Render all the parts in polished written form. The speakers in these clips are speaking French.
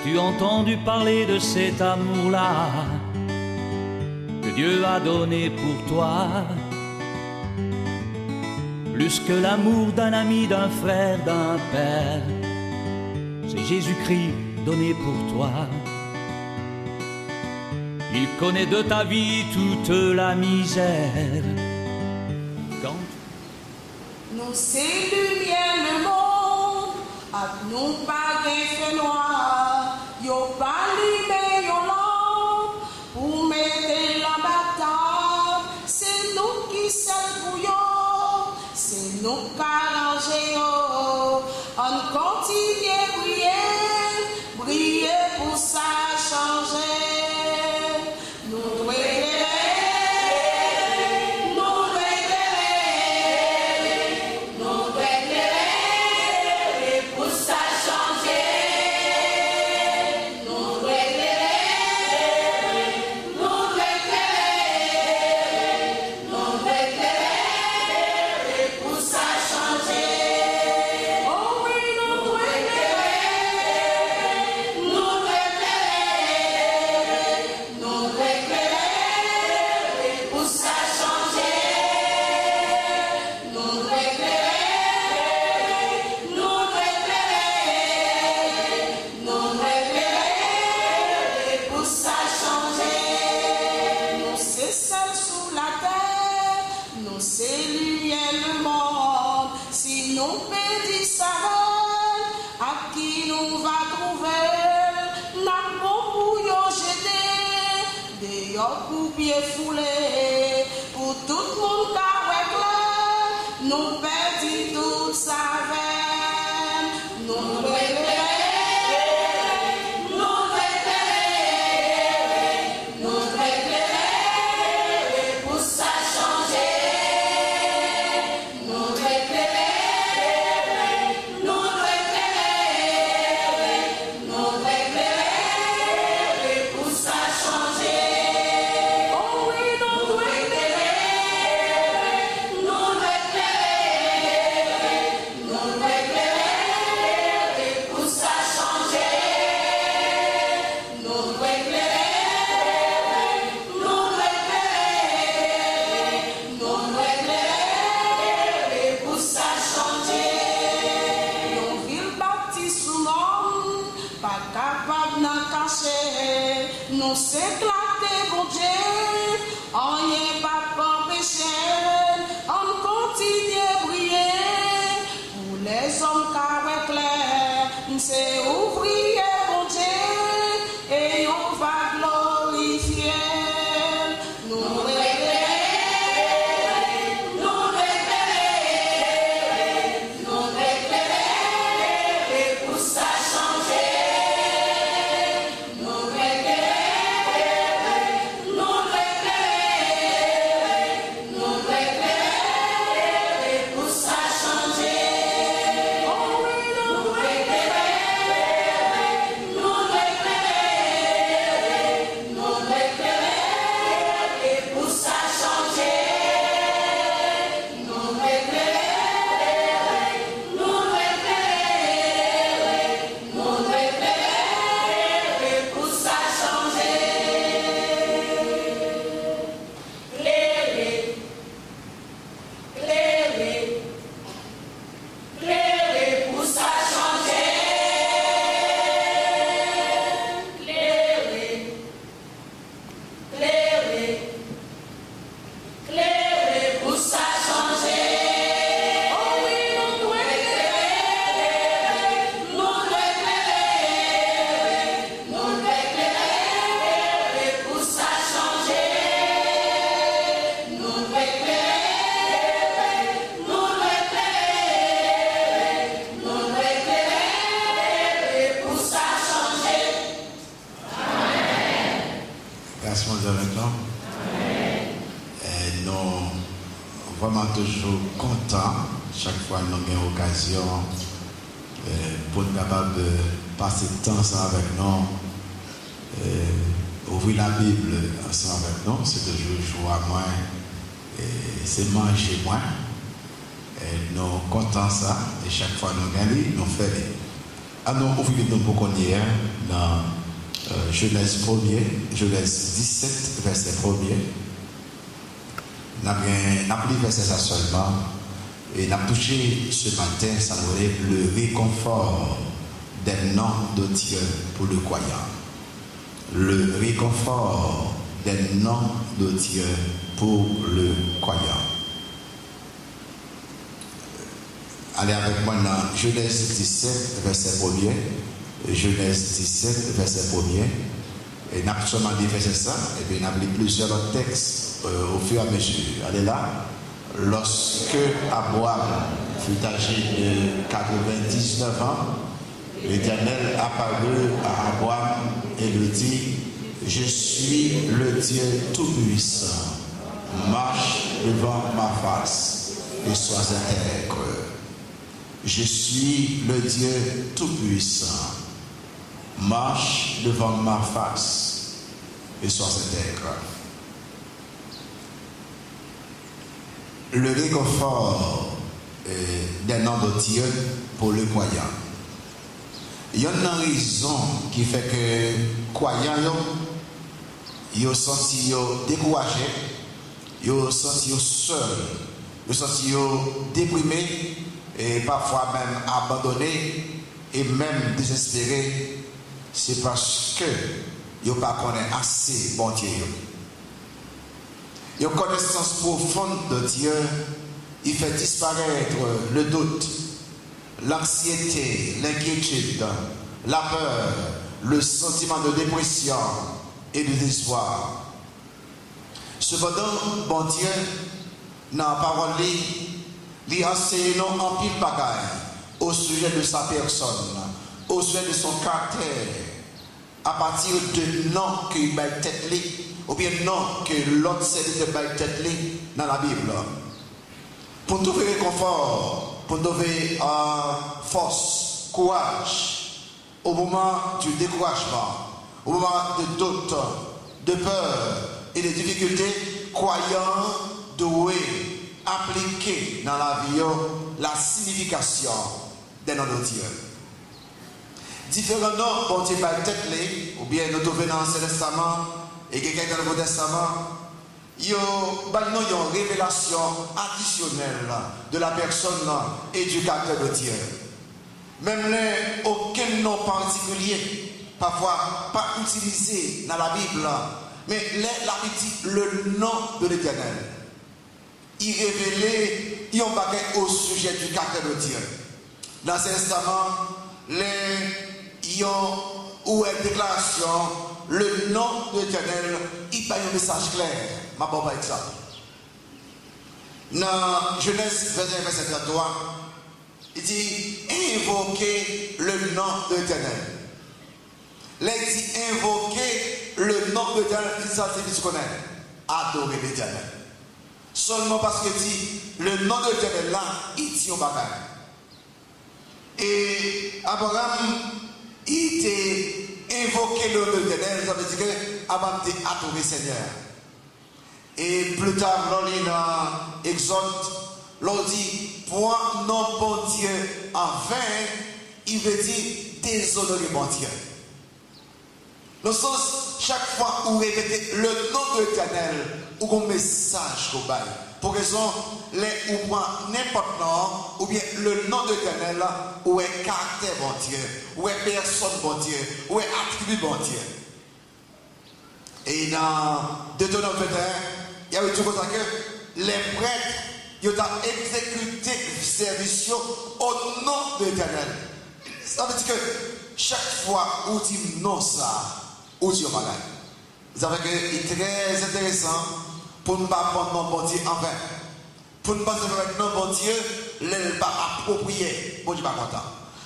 As-tu entendu parler de cet amour-là que Dieu a donné pour toi? Plus que l'amour d'un ami, d'un frère, d'un père, c'est Jésus-Christ donné pour toi. Il connaît de ta vie toute la misère. Quand nous c'est lumière le monde, à nous pas fait noir, yo pas lumière yo lampe, pour mettre la bataille, c'est nous qui sommes pour yo, c'est nous qui arrangez yo, on continue à briller, briller pour ça changer. Foulé pour tout le monde avec là, nous perdons toute sa veine, nous pour ça changer, nous pour ça changer. Nous s'éclater, bon Dieu, on n'y est pas empêché, on continue à briller, pour les hommes carrés clairs, c'est ouvrier, bon Dieu, et on va glorifier, nous pour ça changer. Vraiment toujours content chaque fois que nous avons l'occasion pour être capable de passer le temps ensemble avec nous, ouvrir la Bible ensemble avec nous, c'est toujours joie moi, c'est manger moi. Nous sommes contents ça, et chaque fois nous gagnons, nous faisons. nous ouvrons nos pour dans Genèse 1er, Genèse 17, verset 1er. Nous avons lu verset ça seulement. Et nous avons touché ce matin, ça nous relève le réconfort des noms de Dieu pour le croyant. Le réconfort des noms de Dieu pour le croyant. Allez avec moi dans Genèse 17, verset 1er. Genèse 17, verset 1er. Et nous avons seulement dit verset ça, et puis nous avons lu plusieurs autres textes au fur et à mesure. Allez là. Lorsque Abraham fut âgé de 99 ans, l'Éternel apparut à Abraham et lui dit: Je suis le Dieu Tout-Puissant. Marche devant ma face et sois intègre. Je suis le Dieu Tout-Puissant. Marche devant ma face et sois intègre. Le réconfort des noms de Dieu pour le croyant. Il y a une raison qui fait que les croyants ils senti découragés, ils senti seuls, ils senti déprimés et parfois même abandonnés et même désespérés. C'est parce que ils ne connaissent pas assez bon Dieu. Une connaissance profonde de Dieu, il fait disparaître le doute, l'anxiété, l'inquiétude, la peur, le sentiment de dépression et de désespoir. Cependant, bon Dieu, dans la parole, il enseigne en pile bagaille au sujet de sa personne, au sujet de son caractère, à partir de noms qu'il m'a tête ou bien non que l'autre serviteur de tête dans la Bible. Pour trouver réconfort, pour trouver force, courage, au moment du découragement, au moment de doute, de peur et de difficultés, croyants doivent appliquer dans la vie la signification des noms de Dieu. Différents noms pour Dieu par tête, ou bien nous trouvons dans l'Ancien Testament et quelqu'un dans le Nouveau Testament, il y a une révélation additionnelle de la personne et du caractère de Dieu. Même aucun nom particulier, parfois pas utilisé dans la Bible, mais la Bible dit le nom de l'Éternel. Il révélait au sujet du caractère de Dieu. Dans l'Ancien Testament, il y a une déclaration. Le nom de l'Éternel, il y a un message clair. Ma bonne exemple. Dans Genèse 21, verset 33, il dit invoquer le nom de l'Éternel. Là, il dit invoquer le nom de l'Éternel, il s'agit de connaître. Adorer l'Éternel. Seulement parce qu'il dit le nom de l'Éternel là, il dit au bagage. Et Abraham, il était invoquer le nom de l'Éternel, ça veut dire que avant de adorer le Seigneur. Et plus tard, dans Exode, l'on dit, point non bon Dieu en vain, il veut dire déshonorer bon Dieu. Dans le sens, chaque fois où vous répétez le nom de l'Éternel, ou un message qu'on baille. Pour raison, les ou n'importe nom, ou bien le nom de l'Éternel, ou un caractère bon Dieu, ou une personne bon Dieu, ou un attribut bon Dieu. Et dans Deutéronome 21, il y a eu tout ça que les prêtres, ils ont exécuté le service au nom de l'Éternel. Ça veut dire que chaque fois où tu non ça, où tu vas là. Vous savez que c'est très intéressant pour ne pas prendre mon bon Dieu en vain. Pour ne pas se faire non bon Dieu, ne pas approprier. Bon Dieu pas content.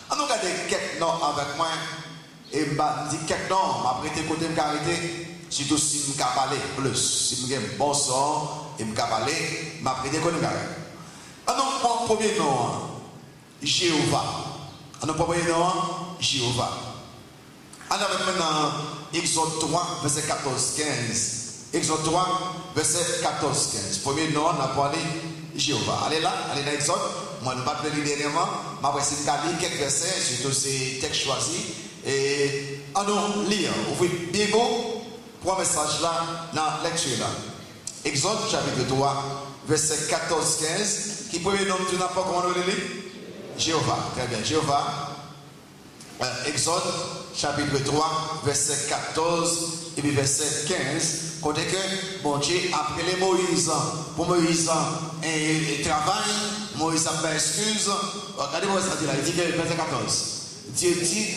On regarde quelques noms avec moi. Et je dis quelques noms, après tes côtés de carité. Surtout si je peux parler plus. Si je un bon son, et je peux parler, je après tes côtés de carité. On premier nom, Jéhovah. On premier nom, Jéhovah. On a maintenant Exode 3, verset 14-15. Exode 3, verset 14-15. Premier nom, on a parlé Jéhovah. Allez là, allez dans Exode. moi, je ne vais pas te lire dernièrement, mais après, c'est lire quelques versets, surtout ces textes choisis. Et allons lire, ouvrez bien beau pour un message là, dans la lecture là. Exode chapitre 3, verset 14-15, qui peut nom tu n'as pas comment le lire? Jéhovah, très bien, Jéhovah. Exode chapitre 3, verset 14 et puis verset 15, côté que bon Dieu a appelé Moïse, pour Moïse et travail, Moïse a fait excuse. Regardez-moi ça dit là, il dit que verset 14. Dieu dit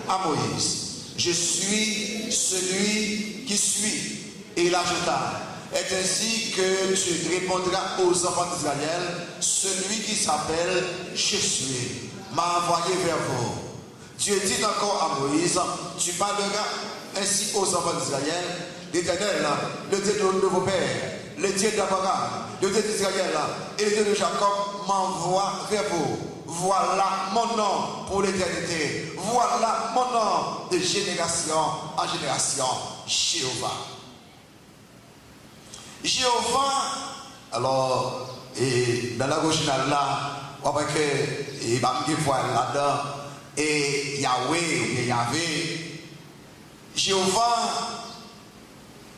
à Moïse, je suis celui qui suis. Et il ajouta, est ainsi que tu répondras aux enfants d'Israël, celui qui s'appelle je suis, m'a envoyé vers vous. Dieu dit encore à Moïse, tu parleras ainsi aux enfants d'Israël, l'Éternel, le Dieu de vos pères, le Dieu d'Abraham, le Dieu d'Israël et le Dieu de Jacob m'envoie vers vous. Voilà mon nom pour l'éternité. Voilà mon nom de génération en génération. Jéhovah. Jéhovah, alors, et dans l'original là, on voit que il va me voir là-dedans, et Yahweh ou Yahvé, Jéhovah,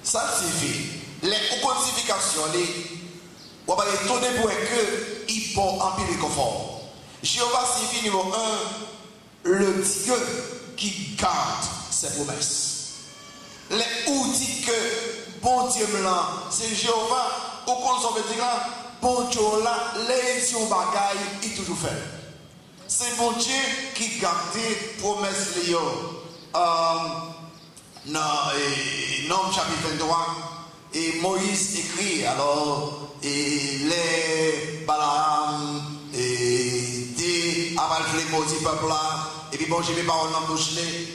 ça signifie, les codifications, on va étonner pour que il peut empirer confort. Jéhovah signifie numéro 1, le Dieu qui garde ses promesses. Les outils que bon Dieu là, c'est Jéhovah, au compte son petit là, bon Dieu là, les étions bagailles, il toujours fait. C'est bon Dieu qui garde les promesses Léo. Nom chapitre 23, et Moïse écrit alors, et les Balaam, avant le maudit peuple là, et puis bon, j'ai mes paroles dans la bouche.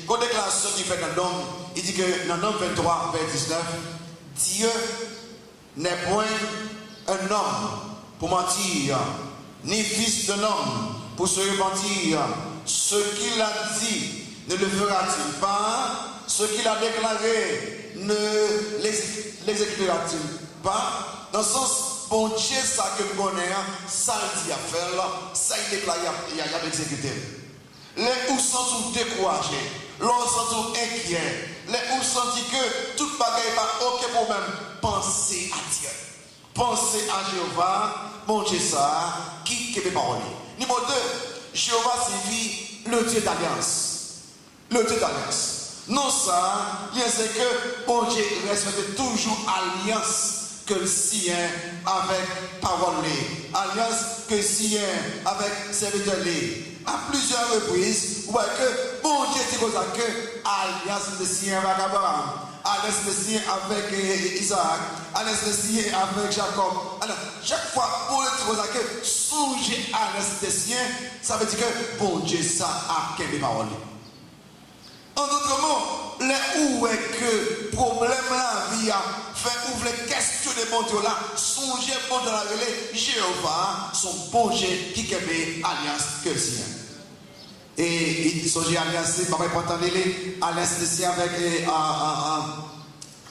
Quand déclaration qui fait dans l'homme, il dit que dans l'homme 23, vers 19, Dieu n'est point un homme pour mentir, ni fils d'un homme pour se repentir. Ce qu'il a dit ne le fera-t-il pas? Ce qu'il a déclaré ne l'exécutera-t-il pas? Dans le sens, bon Dieu, ça que vous connaissez, ça il dit à faire, ça il déclare, il a exécuté. Les où sont découragés, l'on sont inquiets, les où sont dit que toute bagaille pas aucun problème. Pensez à Dieu, pensez à Jéhovah, bon Dieu, ça qui est mes paroles. Numéro 2, Jéhovah signifie le Dieu d'alliance. Le Dieu d'alliance. Non, ça, c'est que bon Dieu respecte toujours alliance. Que le sien avec parole, alliance que le sien avec serviteur. À plusieurs reprises, vous voyez que bon Dieu dit que alliance de sien avec Abraham, alliance de sien avec Isaac, alliance de sien avec Jacob. Alors, chaque fois, bon Dieu dit que songez alliance de sien, ça veut dire que bon Dieu ça a quelle parole. En d'autres mots, les où est que problème la vie a fait ouvrir les questions de bon Dieu là, songez bon Dieu la relais, Jéhovah, son bon Dieu qui kebe alliance que le sien. Et il songez alliance, papa est important de lire, alliance de sien avec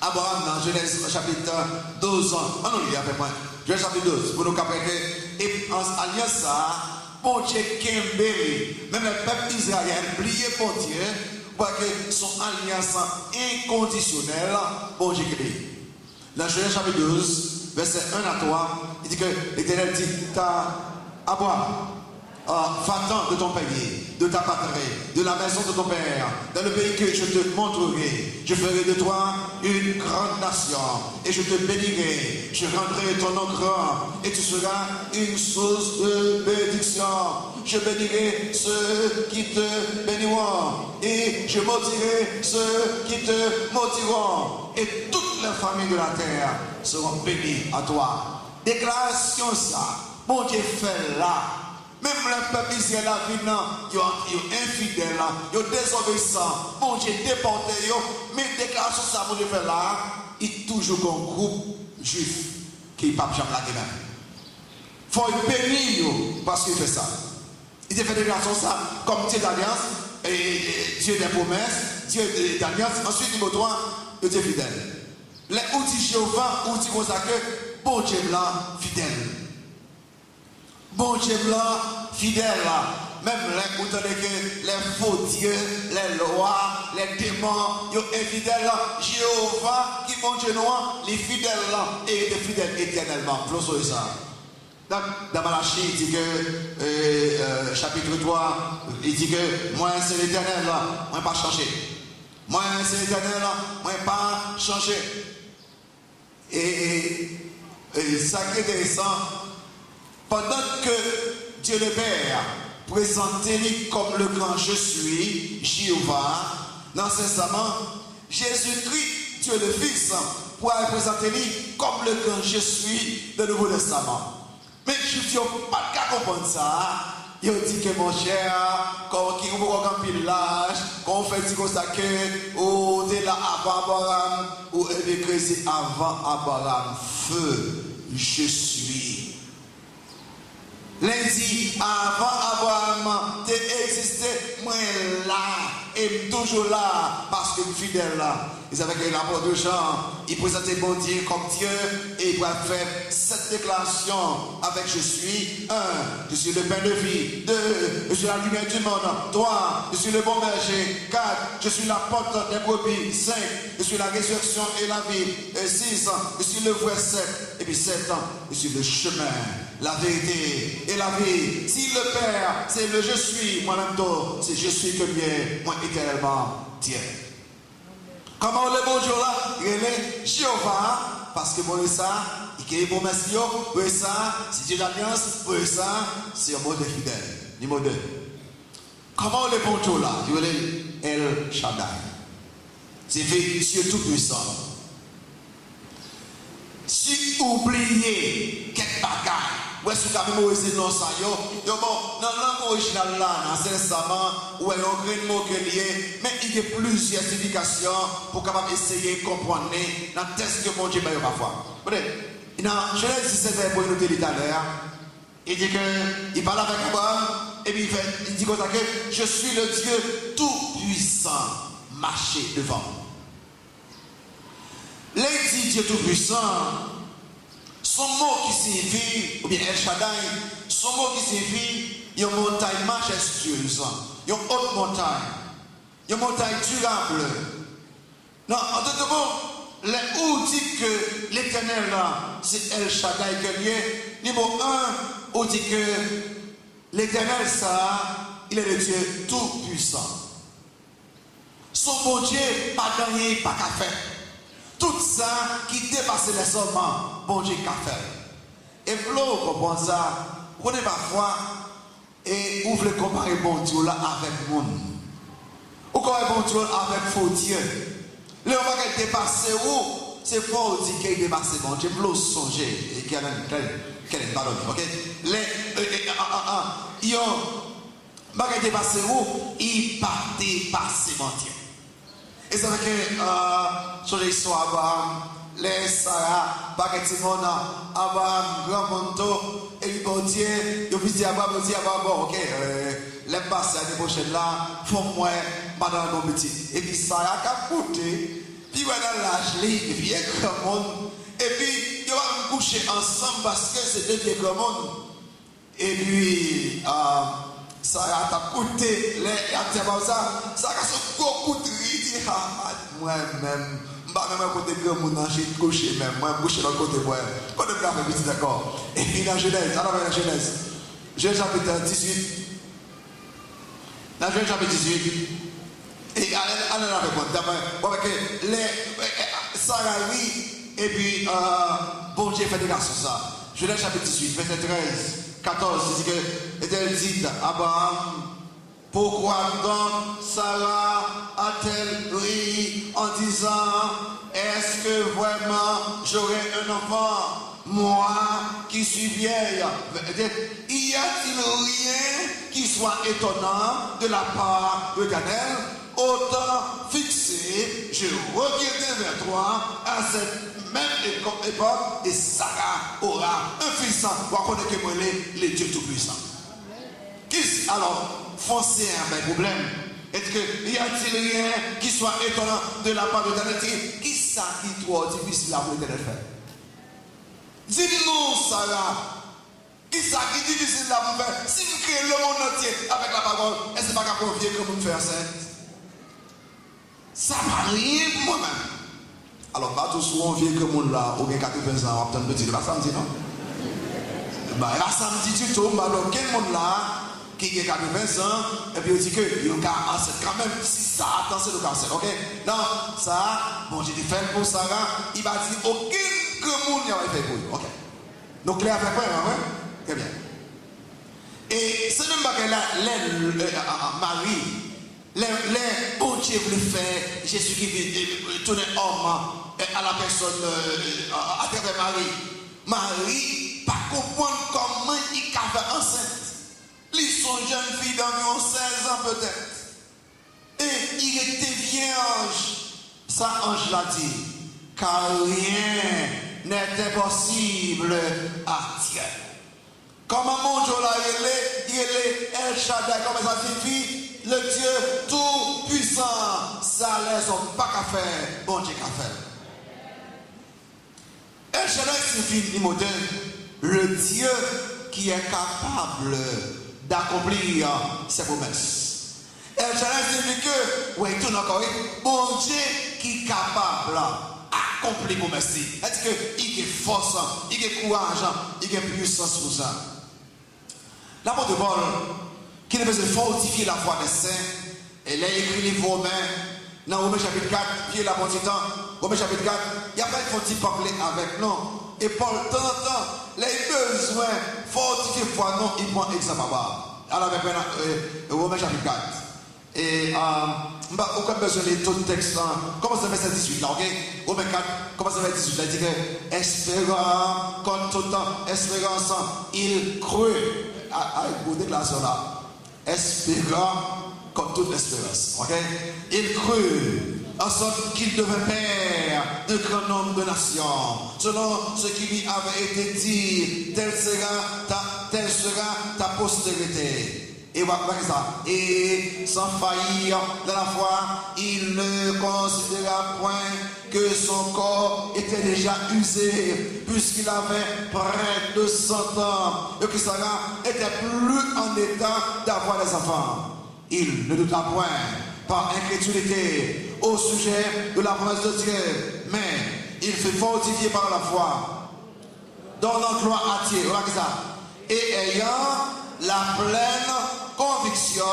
Abraham dans Genèse chapitre 12. On nous lit après moi. Genèse chapitre 12, pour nous capter que, et en alliance ça, bon Dieu kembe, même le peuple d'Israël, plié bon Dieu, que son alliance inconditionnelle, bon Dieu créé. Dans Genèse chapitre 12, verset 1 à 3, il dit que l'Éternel dit à Abraham, va-t'en de ton pays, de ta patrie, de la maison de ton père, dans le pays que je te montrerai. Je ferai de toi une grande nation et je te bénirai. Je rendrai ton nom grand et tu seras une source de bénédiction. Je bénirai ceux qui te béniront et je maudirai ceux qui te maudiront. Et toutes les familles de la terre seront bénies à toi. Déclaration ça, bon Dieu fait là. Même le peuple israélien, ils sont infidèles, ils sont désobéissants. Bon Dieu déporté, mais déclaration ça, bon Dieu fait là, il y a toujours un groupe juif qui n'est pas jamais la guerre. Il faut bénir parce qu'il fait ça. Il fait des déclarations ça comme Dieu d'alliance, et Dieu des promesses, Dieu d'alliance. Ensuite, numéro 3, le Dieu fidèle. Les outils Jéhovah, outils comme ça que bon Dieu là, fidèle. Bon Dieu blanc, fidèle là. Même les entendez que les faux dieux, les lois, les démons, ils sont infidèles. Jéhovah, qui bon Dieu noir, les fidèles là, et les fidèles éternellement. Plus ça. Dans Malachie, il dit que, chapitre 3, il dit que moi c'est l'éternel là, moi pas changé. Moi c'est l'éternel là, moi pas changé. Et ça qui est intéressant, pendant que Dieu le Père présenté comme le grand je suis, Jéhovah, dans ce Testament, Jésus-Christ, Dieu le Fils, pour présenter comme le grand je suis de Nouveau Testament. Mais je ne peux pas comprendre ça. Il dit que mon cher, quand on a un pillage, quand on fait dire ça que, ou t'es là avant Abraham, ou c'est avant Abraham, feu, je suis. Lundi, avant Abraham, tu existé, moi là, et toujours là, parce que je suis fidèle là. Ils avaient que l'apôtre de Jean, il présentait bon Dieu comme Dieu, et il va faire cette déclaration avec je suis, 1, je suis le pain de vie, 2, je suis la lumière du monde, 3, je suis le bon berger, 4, je suis la porte des brebis, 5, je suis la résurrection et la vie, 6, je suis le vrai 7, et puis 7, je suis le chemin, la vérité et la vie. Si le Père, c'est le je suis, moi-même, c'est je suis que bien, moi éternellement, Dieu. Comment le bon Dieu là, il est Jéhovah, parce que pour ça, il est bon merci, pour ça, c'est Dieu d'alliance, pour ça, c'est un mot de fidèle. Numéro 2. Comment le bon Dieu là, il est El Shaddai. C'est fait Dieu tout-puissant. Si vous oubliez quelque bagaille, où est-ce que vous avez dit non ça, bon, dans la langue originale là, dans ce testament, où il y a un grand mot qui est lié, mais il y a plusieurs significations pour capable essayer de comprendre dans le texte que mon Dieu m'a parfois. Dans Genèse 17, pour nous dire tout à l'heure, il dit qu'il parle avec Abraham, et puis il dit comme ça que je suis le Dieu tout-puissant, marché devant. Là, il dit Dieu tout-puissant. Son mot qui signifie, ou bien El Shaddai, son mot qui signifie, il y a une montagne majestueuse, il y a une haute montagne, il y a une montagne durable. Non, en d'autres mots, les où dit que l'éternel c'est El Shaddai que lui est. Numéro 1, où dit que l'éternel ça, il est le Dieu tout puissant. Son bon Dieu, pas gagné, pas qu'à faire. Tout ça qui dépasse les hommes, bon Dieu qu'a fait. Et vous comprenez ça, prenez parfois et vous voulez comparer bon Dieu là avec le monde. Ou comparer bon Dieu avec faux Dieu. Le moment qu'il dépasse où, c'est faux Dieu qui dépasse bon Dieu. Vous songez et qu'il y a quel est ballon. Ok? Il dépasse où, il pas dépasser mon Dieu. Et c'est vrai que sur l'histoire Abraham, les Sarah, Baguetimon, Abraham, grand manteau, et il bon Dieu, il dit Abraham, bon, ok, les passes l'année prochaine là, font-moi, madame mon petit. Et puis Sarah a coûté, puis voilà l'âge, il vient grand monde, et puis ils vont coucher ensemble parce que c'est deux vieux grand monde. Et puis, ça a coûté les acteurs ça a ce gros coup de riz, moi-même, je ne vais pas côté de mon j'ai couché même, moi je couché dans le côté moi. Quand on a fait petit d'accord. Et puis dans Genèse, alors dans Genèse, Genèse chapitre 18. Dans Genèse chapitre 18. Et allez avec moi, d'abord, avec les Sarah et puis bon Dieu fait des garçons ça. Genèse chapitre 18, verset 13. 14, il dit que l'Éternel dit à Abraham, pourquoi donc Sarah a-t-elle ri en disant, est-ce que vraiment j'aurai un enfant, moi qui suis vieille? Y a-t-il rien qui soit étonnant de la part de l'Éternel? Autant fixé, je reviendrai vers toi à cette même époque, et Sarah aura un fils. Vous connaissez que moi les dieux tout-puissants. Alors, foncez un problème. Est-ce qu'il y a-t-il rien qui soit étonnant de la part de l'Éternel? Qui ça qui est trop difficile à vous de faire? Dis-nous, Sarah, Qui ça qui est difficile là pour faire? Si vous créez le monde entier avec la parole, est-ce que c'est pas qu'à confier que vous faire ça? Ça va rien pour moi-même. Alors, pas tous on vient que monde là, ou bien 80 ans, on va petit, pas samedi, non? Bah, là, samedi, tu tombes, alors, quel monde là, qui a 80 ans, et puis on dit que, il y a un cancer, quand même, si ça, attends, c'est le cancer, ok? Non, ça, bon, j'ai dit, fait pour Sarah, il va dire, aucun que monde n'y a fait pour lui, ok? Donc, Claire fait quoi, hein? Très bien. Et c'est même pas que là, Marie, les bon Dieu voulait faire Jésus qui veut tourner homme à la personne à travers Marie. Marie, pas comprendre comment il a fait enceinte. Ils sont jeunes filles d'environ 16 ans peut-être. Et il était vierge. Ça, ange l'a dit. Car rien n'est impossible à Dieu. Comment mon Dieu l'a il est El Shaddai, comment ça signifie? Le Dieu tout puissant, ça laisse pas qu'à faire, bon Dieu qu'à faire. El Shaddai signifie Nimodin, le Dieu qui est capable d'accomplir ses promesses. El Shaddai signifie que, oui, tout encore, bon Dieu qui est capable d'accomplir ses promesses. C'est-à-dire qu'il a force, il a courage, il a puissance pour ça. L'apôtre Paul, qui ne faisait fortifier la foi des saints, elle a écrit les Romains, dans Romains chapitre 4, puis la bon temps, Romains chapitre 4, il n'y a pas de fortifier parler avec nous. Et Paul, de temps en temps, les besoins fortifier foi, non, il prend exemple à alors avec Romains chapitre 4. Et on n'a aucun besoin de tout le texte. Comment ça fait verset 18 là, ok? Romains 4, comment ça fait 18 là? Il dit que espérant, comme tout le temps, espérance, il crut. Avec vos déclarations là, espérant comme toute espérance. Ok? Il crut en sorte qu'il devait père de grand nombre de nations, selon ce qui lui avait été dit, telle sera ta postérité. Et voilà ça. Et sans faillir dans la foi, il ne considéra point que son corps était déjà usé, puisqu'il avait près de 100 ans, et que Sarah était plus en état d'avoir des enfants. Il ne douta point par incrédulité au sujet de la promesse de Dieu, mais il fut fortifié par la foi, donnant gloire à Dieu. Voilà ça. Et ayant la pleine conviction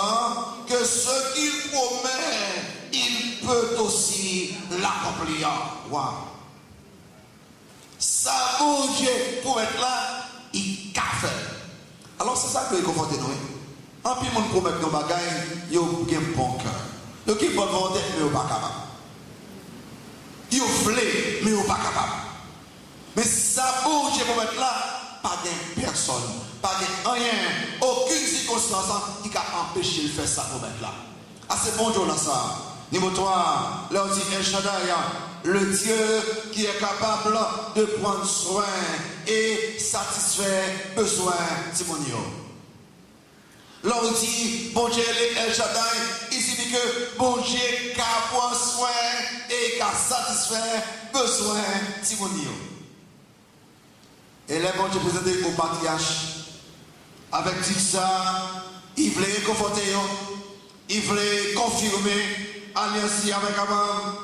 que ce qu'il promet, il peut aussi l'accomplir. Wow. Ça, mon Dieu, pour être là, il a fait. Alors c'est ça que vous confortez nous. En plus, mon promet nos bagages, il y a un bon cœur. Donc il peut vendre, mais il n'est pas capable. Il voulait, mais il n'est pas capable. Mais ça, mon Dieu, pour être là, pas de personne, pas de rien, aucune circonstance qui a empêché de faire ça pour mettre là. Ah, c'est bon Dieu là ça. Numéro 3, là on dit El Shaddai, le Dieu qui est capable de prendre soin et satisfaire besoin Simonio. Là on dit bon Dieu El Shaddai, il signifie que bon Dieu qui prend soin et qui satisfaire besoin Simonio. Et les bon Dieu présenté au patriarche avec tout ça, il voulait réconforter, il voulait confirmer alliance avec Abraham.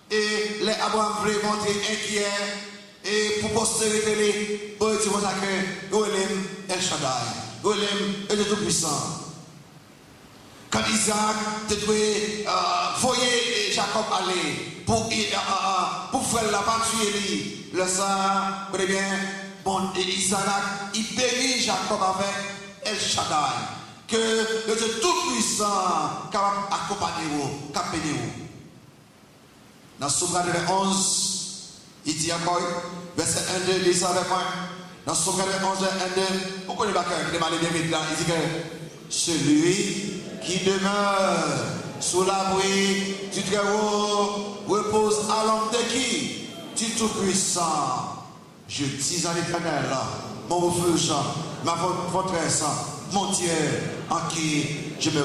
Et les Abraham voulaient montrer inquiet. Et pour postérité, pour dire que Golem El Shaddai, Golem est le Tout-Puissant. Quand Isaac devait voyer Jacob aller pour faire la patrie, le sang, vous bien. Bon, Isaac, il bénit Jacob avec El Shaddai, que le Dieu Tout-Puissant capable d'accompagner vous, capable vous. Dans Sourate 11, il dit encore, verset 1, 2, lisez avec moi. Dans Sourate 11, 1, 2, pourquoi il va démarrer bien vite là? Il dit que celui qui demeure sous l'abri du Très-Haut repose à l'ombre de qui? Du Tout-Puissant. Je dis à l'Éternel, mon refuge, ma forteresse, mon Dieu en qui je me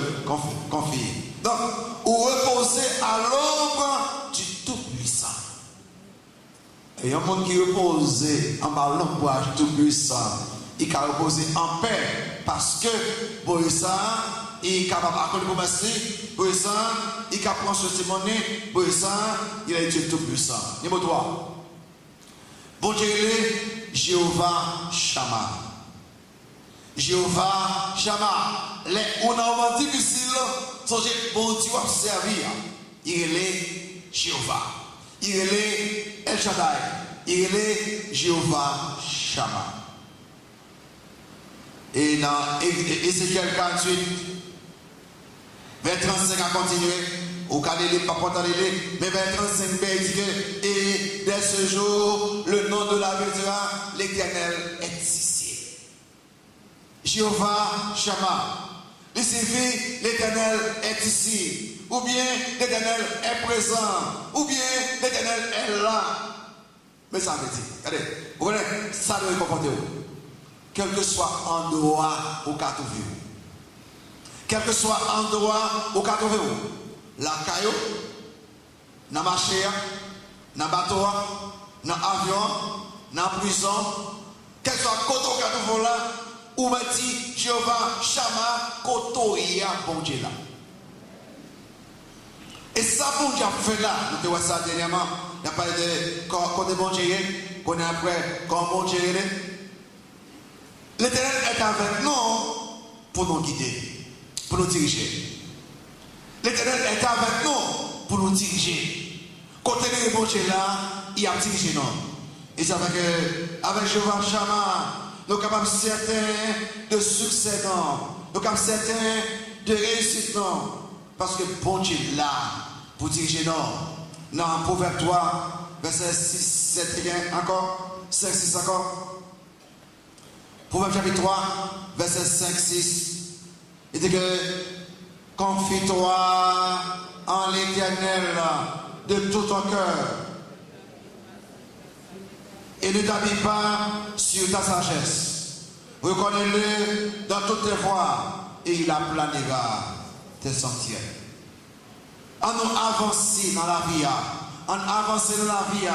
confie. Donc, vous reposez à l'ombre du Tout-Puissant. Et un monde qui repose en bas l'ombre du Tout-Puissant, il a reposé en paix parce que Moïse il est capable d'accorder pour Messie, Moïse il est capable de prendre ce monnaie, Moïse il a Dieu tout-puissant. Numéro 3. Bon Dieu est Jéhovah Shammah. Jéhovah Shammah. Les on a un moment difficile, songez bon Dieu à servir. Il est Jéhovah. Il est El Shaddai. Il est Jéhovah Shammah. Et dans Ézéchiel 48, vers 35 à continuer, au cas de pas mais vers 35, il dit que, et dès ce jour, le nom de la ville sera l'Éternel est ici. Jéhovah Shammah. Il signifie l'Éternel est ici. Ou bien l'Éternel est présent. Ou bien l'Éternel est là. Mais ça veut dire, regardez, vous voyez, ça doit comporter. Quel que soit endroit au cas où vous. Quel que soit endroit au cas où vous. La caillou, dans la marché, dans le bateau, dans l'avion, dans la prison, quel soit le côté au cas où vous là, ou me dit Jéhovah Shammah, côté bon Dieu là. Et ça, bon Dieu a fait là, nous avons ça dernièrement, il n'y a pas de côté bon Dieu, qu'on est après, quand bon Dieu est. L'Éternel est avec nous pour nous guider, pour nous diriger. L'Éternel est avec nous pour nous diriger. Côté de bon Dieu là, il a dirigé nous. Et c'est avec Jéhovah Shammah, nous sommes capables certains de succès, nous sommes certains de réussite. Parce que bon Dieu là, pour diriger nous. Dans Proverbe 3, verset 6, 7, encore, 5, 6 encore. Proverbe chapitre 3, verset 5, 6. Il dit que confie-toi en l'Éternel de tout ton cœur et ne t'habille pas sur ta sagesse. Reconnais-le dans toutes tes voies et il aplanira tes sentiers. En nous avancer dans la vie, en avancer dans la vie,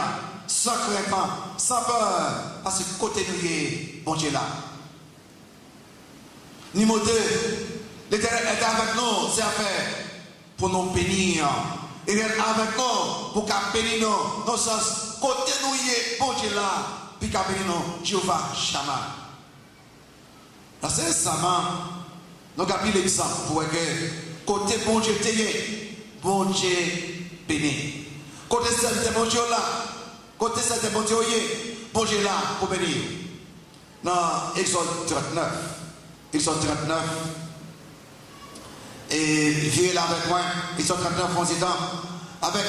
sans crainte, sans peur, parce que côté nous, bon Dieu là. Numéro 2, l'Éternel est avec nous, c'est à faire pour nous bénir. Il est avec nous pour qu'il bénisse nous. Dans le sens, côté nous, bon Dieu là, puis qu'il bénisse nous, Jéhovah Shammah. Là, c'est récemment, nous avons pris l'exemple pour que côté bon Dieu bon Dieu béni. Côté c'est bon Dieu là, côté c'est bon Dieu là pour bénir. Dans Exode 39, et viens là avec moi, Exode 39, on dit avec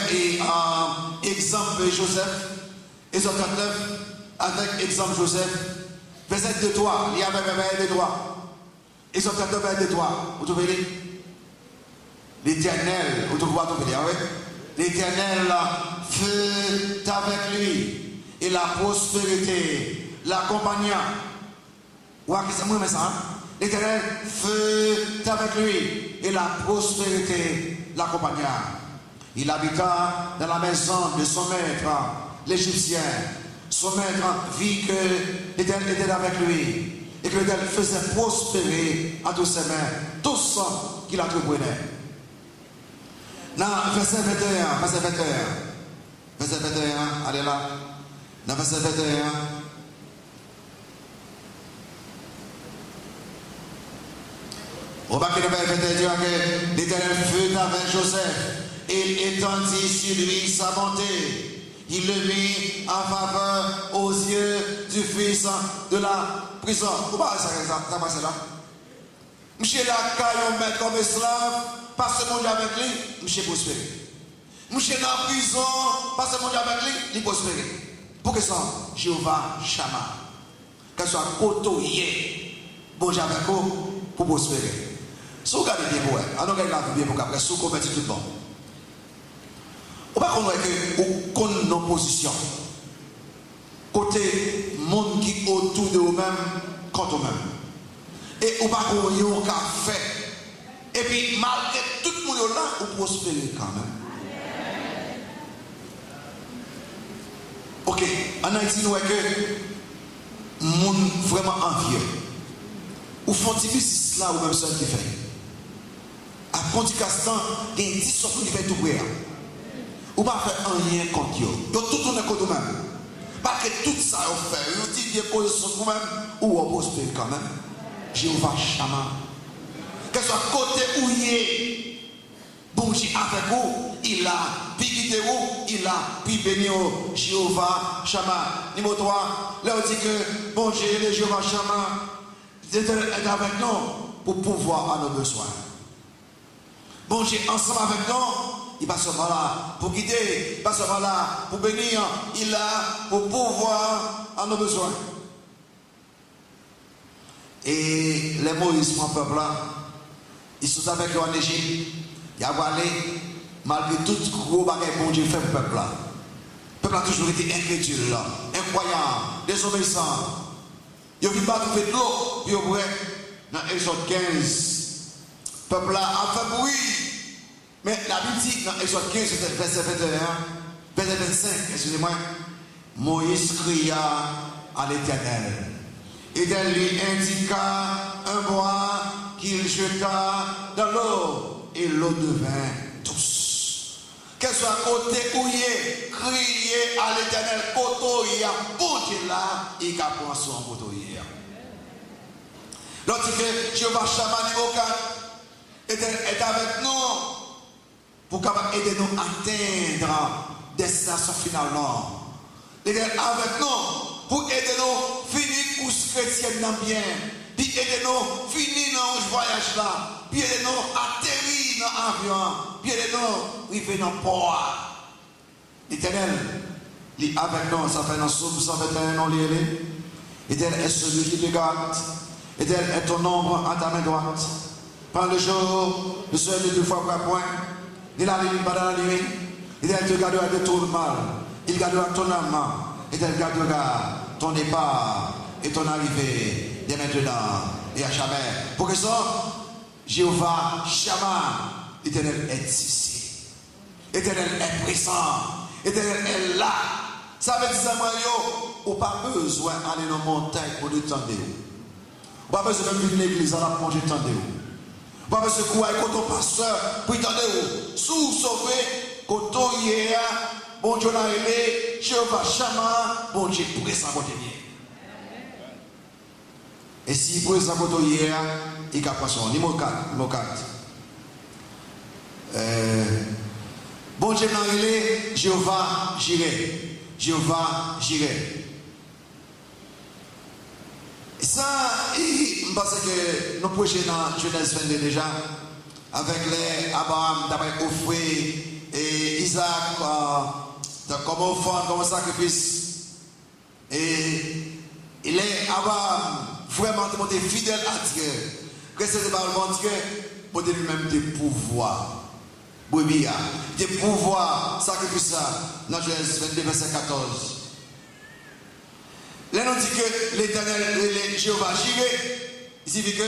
exemple Joseph, Exode 39, avec exemple Joseph, verset 2-3, il y a même 2-3. Exode 39, verset 2-3, vous trouvez l'Éternel, vous trouvez l'Éternel fut avec lui et la prospérité l'accompagna. L'Éternel fut avec lui et la prospérité l'accompagna. Il habita dans la maison de son maître, l'Égyptien. Son maître vit que l'Éternel était avec lui et que l'Éternel faisait prospérer à tous ses mains tout ce qu'il entreprenait. Dans verset 21, allez là. Dans verset 21. On va que l'Éternel fut avec Joseph et il étendit sur lui sa bonté. Il le mit en faveur aux yeux du fils de la prison. Pourquoi ça passe là? Monsieur la caillon met comme esclave, parce que mon Dieu avec lui, monsieur prospéré. Monsieur dans la prison, parce que mon Dieu avec lui, il prospéré. Pour que ça, Jéhovah Shammah, qu'elle soit côtoyée, bon Dieu avec vous, pour prospérer. Si vous regardez bien pour elle, alors regardez la vie bien pour qu'après, si vous convertissez tout le monde. On va connaître que vous connaissez nos positions. Côté monde qui est autour de vous-même, contre vous-même. Et on va connaître un café. Et puis, malgré tout le monde là, vous prospérez quand même. Ok, en Haïti, nous voyons que monde vraiment envieux. Ou font des business là ou même seul qui fait. À Ponticastan, il y a 10 sortes qui fait tout près. Ou pas faire rien contre eux. Ils tout tourné contre eux-mêmes. Pas que tout ça on fait. Ils disent bien qu'on sont vous-même ou on prospère quand même. Jéhovah Shammah. Que ce soit côté où il est, bon Dieu avec vous, il a, puis quittez vous, il a, puis béni Jéhovah Shammah. Numéro 3, là on dit que bon Dieu, le Jéhovah Shammah, est avec nous pour pouvoir à nos besoins. Bon Dieu, ensemble avec nous, il passe par là pour guider, il passe par là pour bénir, il a pour pouvoir à nos besoins. Et les Moïse, mon peuple là, ils sont avec eux en Égypte, ils ont allé, malgré tout gros bagage bon Dieu fait pour le peuple là. Le peuple a toujours été incrédule, incroyant, désobéissant. Ils viennent pas trouver de l'eau, puis au vrai, dans Exode 15, le peuple là a fait bruit. Mais la Bible dit dans Exode 15, verset 21, verset 25, excusez-moi, Moïse cria à l'Éternel. L'Éternel lui indiqua un bois qu'il jeta dans l'eau, et l'eau devint douce. Qu'elle soit côté où il est, crier à l'Éternel, côté il y a bon Dieu là, il y a point son côté. L'autre que Jéhovah Shammah niveau 4 est avec nous pour aider nous à atteindre destination finalement. Il est avec nous pour aider nous finir course chrétienne dans bien, puis aider nous finir dans ce voyage là, puis aider nous atterrir dans l'avion, puis aider nous arriver dans le port. L'Éternel, il est avec nous, ça fait dans Psaume 121 on lit. L'Éternel est celui qui te garde. Éternel est ton ombre à ta main droite. Pendant le jour, le soleil ne te frappera point, ni la nuit pendant la nuit. Éternel te gardera de tout le mal. Il gardera ton âme. Éternel gardera ton départ et ton arrivée dès maintenant et à jamais. Pour que ça, Jéhovah Shammah, l'Éternel est ici. L'Éternel est présent. L'Éternel est là. Ça veut dire que vous n'avez pas besoin d'aller dans la montagne pour détendre. Pas besoin de venir à l'église à la manger de vous. Pas besoin de courir avec ton pasteur pour y tendre vous. Sous sauver, quand on y est, bon Dieu l'a aimé, Jéhovah Shammah, bon Dieu présent côté bien. Et si présent côté hier, il y a pas son numéro 4. Bon Dieu l'a aimé, Jéhovah Jireh. Jéhovah Jireh. Ça, je pense que nous prêchons dans Genèse 22 déjà, avec les Abraham, d'après offrir et Isaac comme offrande, comme sacrifice. Et il est Abraham vraiment monté fidèle à Dieu. Que c'est par le Dieu pour lui-même des pouvoirs. Des pouvoirs, sacrifice dans Genèse 22, verset 14. Là, on dit que l'Éternel, Jéhovah Jireh, il signifie que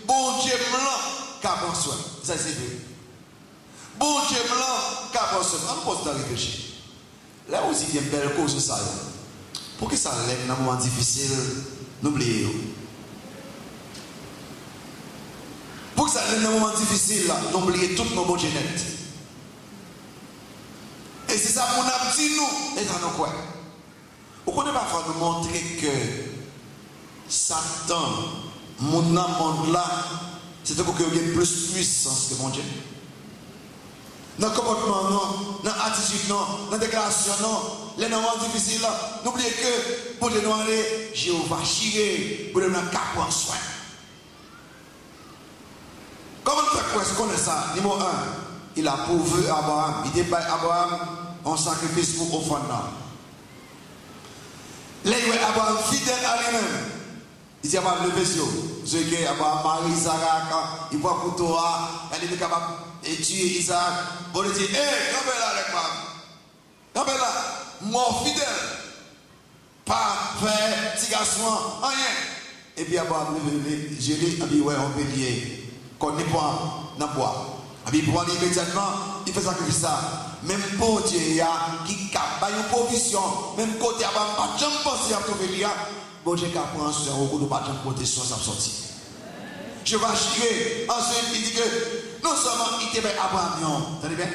bon Dieu blanc qu'a pour soi. Ça signifie. Bon Dieu blanc qu'a pour soi. On pose de réfléchir. Là aussi, il y a une belle cause de ça. Pour que ça l'aide dans un moment difficile, n'oubliez. Pour que ça l'aide dans un moment difficile, n'oubliez toutes nos bonnes génettes. Et c'est ça qu'on a dit nous, et dans nos coins. Vous ne pouvez pas nous montrer que Satan, mon monde là, c'est qu'il y a plus de puissance que mon Dieu. Dans le comportement, non, dans l'attitude, non, dans la déclaration, non, les moments difficiles, n'oubliez que pour les noirs, Jéhovah Jireh, pour les noirs, cap en soin. Comment on fait connaître ça? Numéro 1, il a pourvu Abraham, il dépasse Abraham en sacrifice pour offrande. Là, il est Abraham fidèle à lui-même. Il dit Abraham le vaisseau. Ce qui est Abraham, Marie, Isaac, il voit pour Torah, elle est capable de tuer Isaac. Bon, il dit, hé, campez là avec moi. Campez là, mort fidèle. Pas frère, petit garçon, rien. Et puis Abraham, je l'ai dit, ouais, on peut lier. Qu'on n'est pas dans le bois. Il prend immédiatement, il fait sacrifice ça. Même pour Dieu, qui a une provision, même côté, il n'a pas de penser à trouver, bon Dieu qui apprend sur un coup de bâton de protection, ça sorti. Je vais chier. Ensuite, il dit que non seulement il te fait Abraham, t'entendez bien?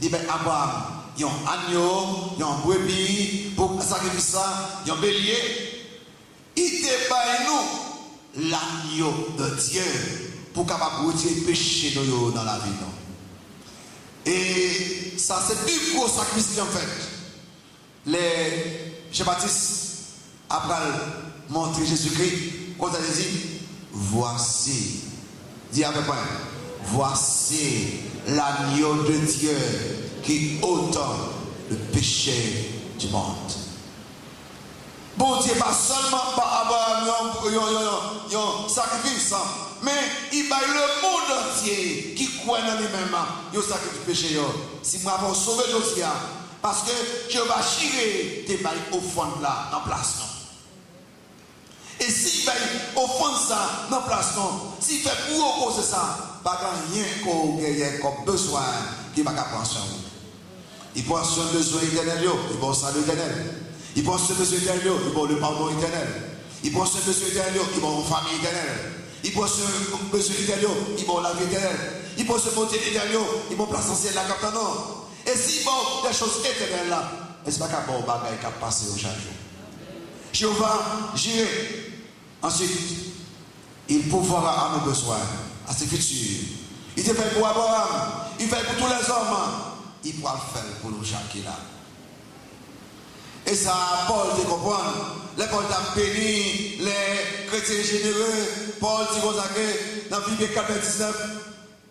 Il te fait Abraham, il y a un agneau, il y a un brebis, pour sacrifier ça, il y a un bélier. Il te fait nous l'agneau de Dieu pour capable retirer le péché dans la vie. Et ça, c'est le plus gros sacrifice en fait. Jean-Baptiste, après montrer Jésus-Christ, quand il dit, voici, dis avec moi, voici l'agneau de Dieu qui ôte le péché du monde. Bon Dieu, pas seulement par Abraham, un sacrifice, mais il va le monde entier qui croit dans lui-même, il sacrifice du péché. Si moi, je vais sauver aujourd'hui, parce que je vais chirer tes bails au fond de là, en place. Et s'il va au fond de ça, dans place, s'il fait pour cause ça, pas rien comme besoin qui va prendre sur vous. Il prend sur le besoin éternel, il prend ça l'éternel. Il prend ce besoin éternel, il prend le pardon éternel. Il prend ce besoin éternel, il prend une famille éternelle. Il prend ce besoin éternel, il prend la vie éternelle. Il prend ce beauté éternel, il prend place ancienne la capitale. Et s'il prend des choses éternelles là, est-ce pas qu'à bon bagaille qui a passé au chaque jour? Jéhovah, j'irai. Ensuite, il pourvoira à nos besoins, à ses futurs. Il te fait pour Abraham, il fait pour tous les hommes. Il pourra le faire pour nous chaque là. Et ça, Paul te comprend. Les Paul t'a béni, les chrétiens généreux. Paul dit comme ça que dans Philippiens 4:19,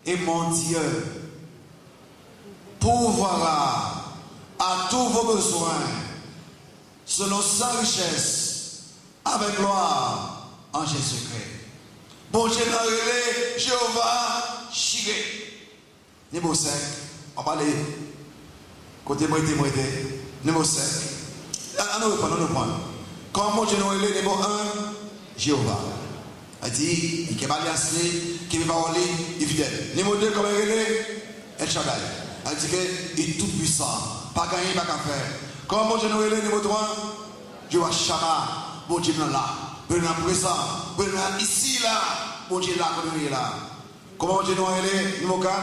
et mon Dieu pourvoira à tous vos besoins selon sa richesse avec gloire en Jésus-Christ. Bon Dieu n'a relé Jéhovah Chiré. Niveau 5, on va aller côté moitié. Niveau 5. On nous prend. Quand mon Dieu n'a relé niveau 1, Jéhovah. Il dit, il est baliassé, qui est parolé, il est fidèle. Niveau 2, comme il est relé, El Shaddai. Il dit qu'il est tout puissant. Pas gagné, pas qu'à faire. Quand mon Dieu n'a relé niveau 3, Jéhovah Shammah. Bon Dieu là. Bon Dieu présent. Bon Dieu ici là. Bon Dieu là, comme il est là. Comment mon Dieu n'a relé niveau 4,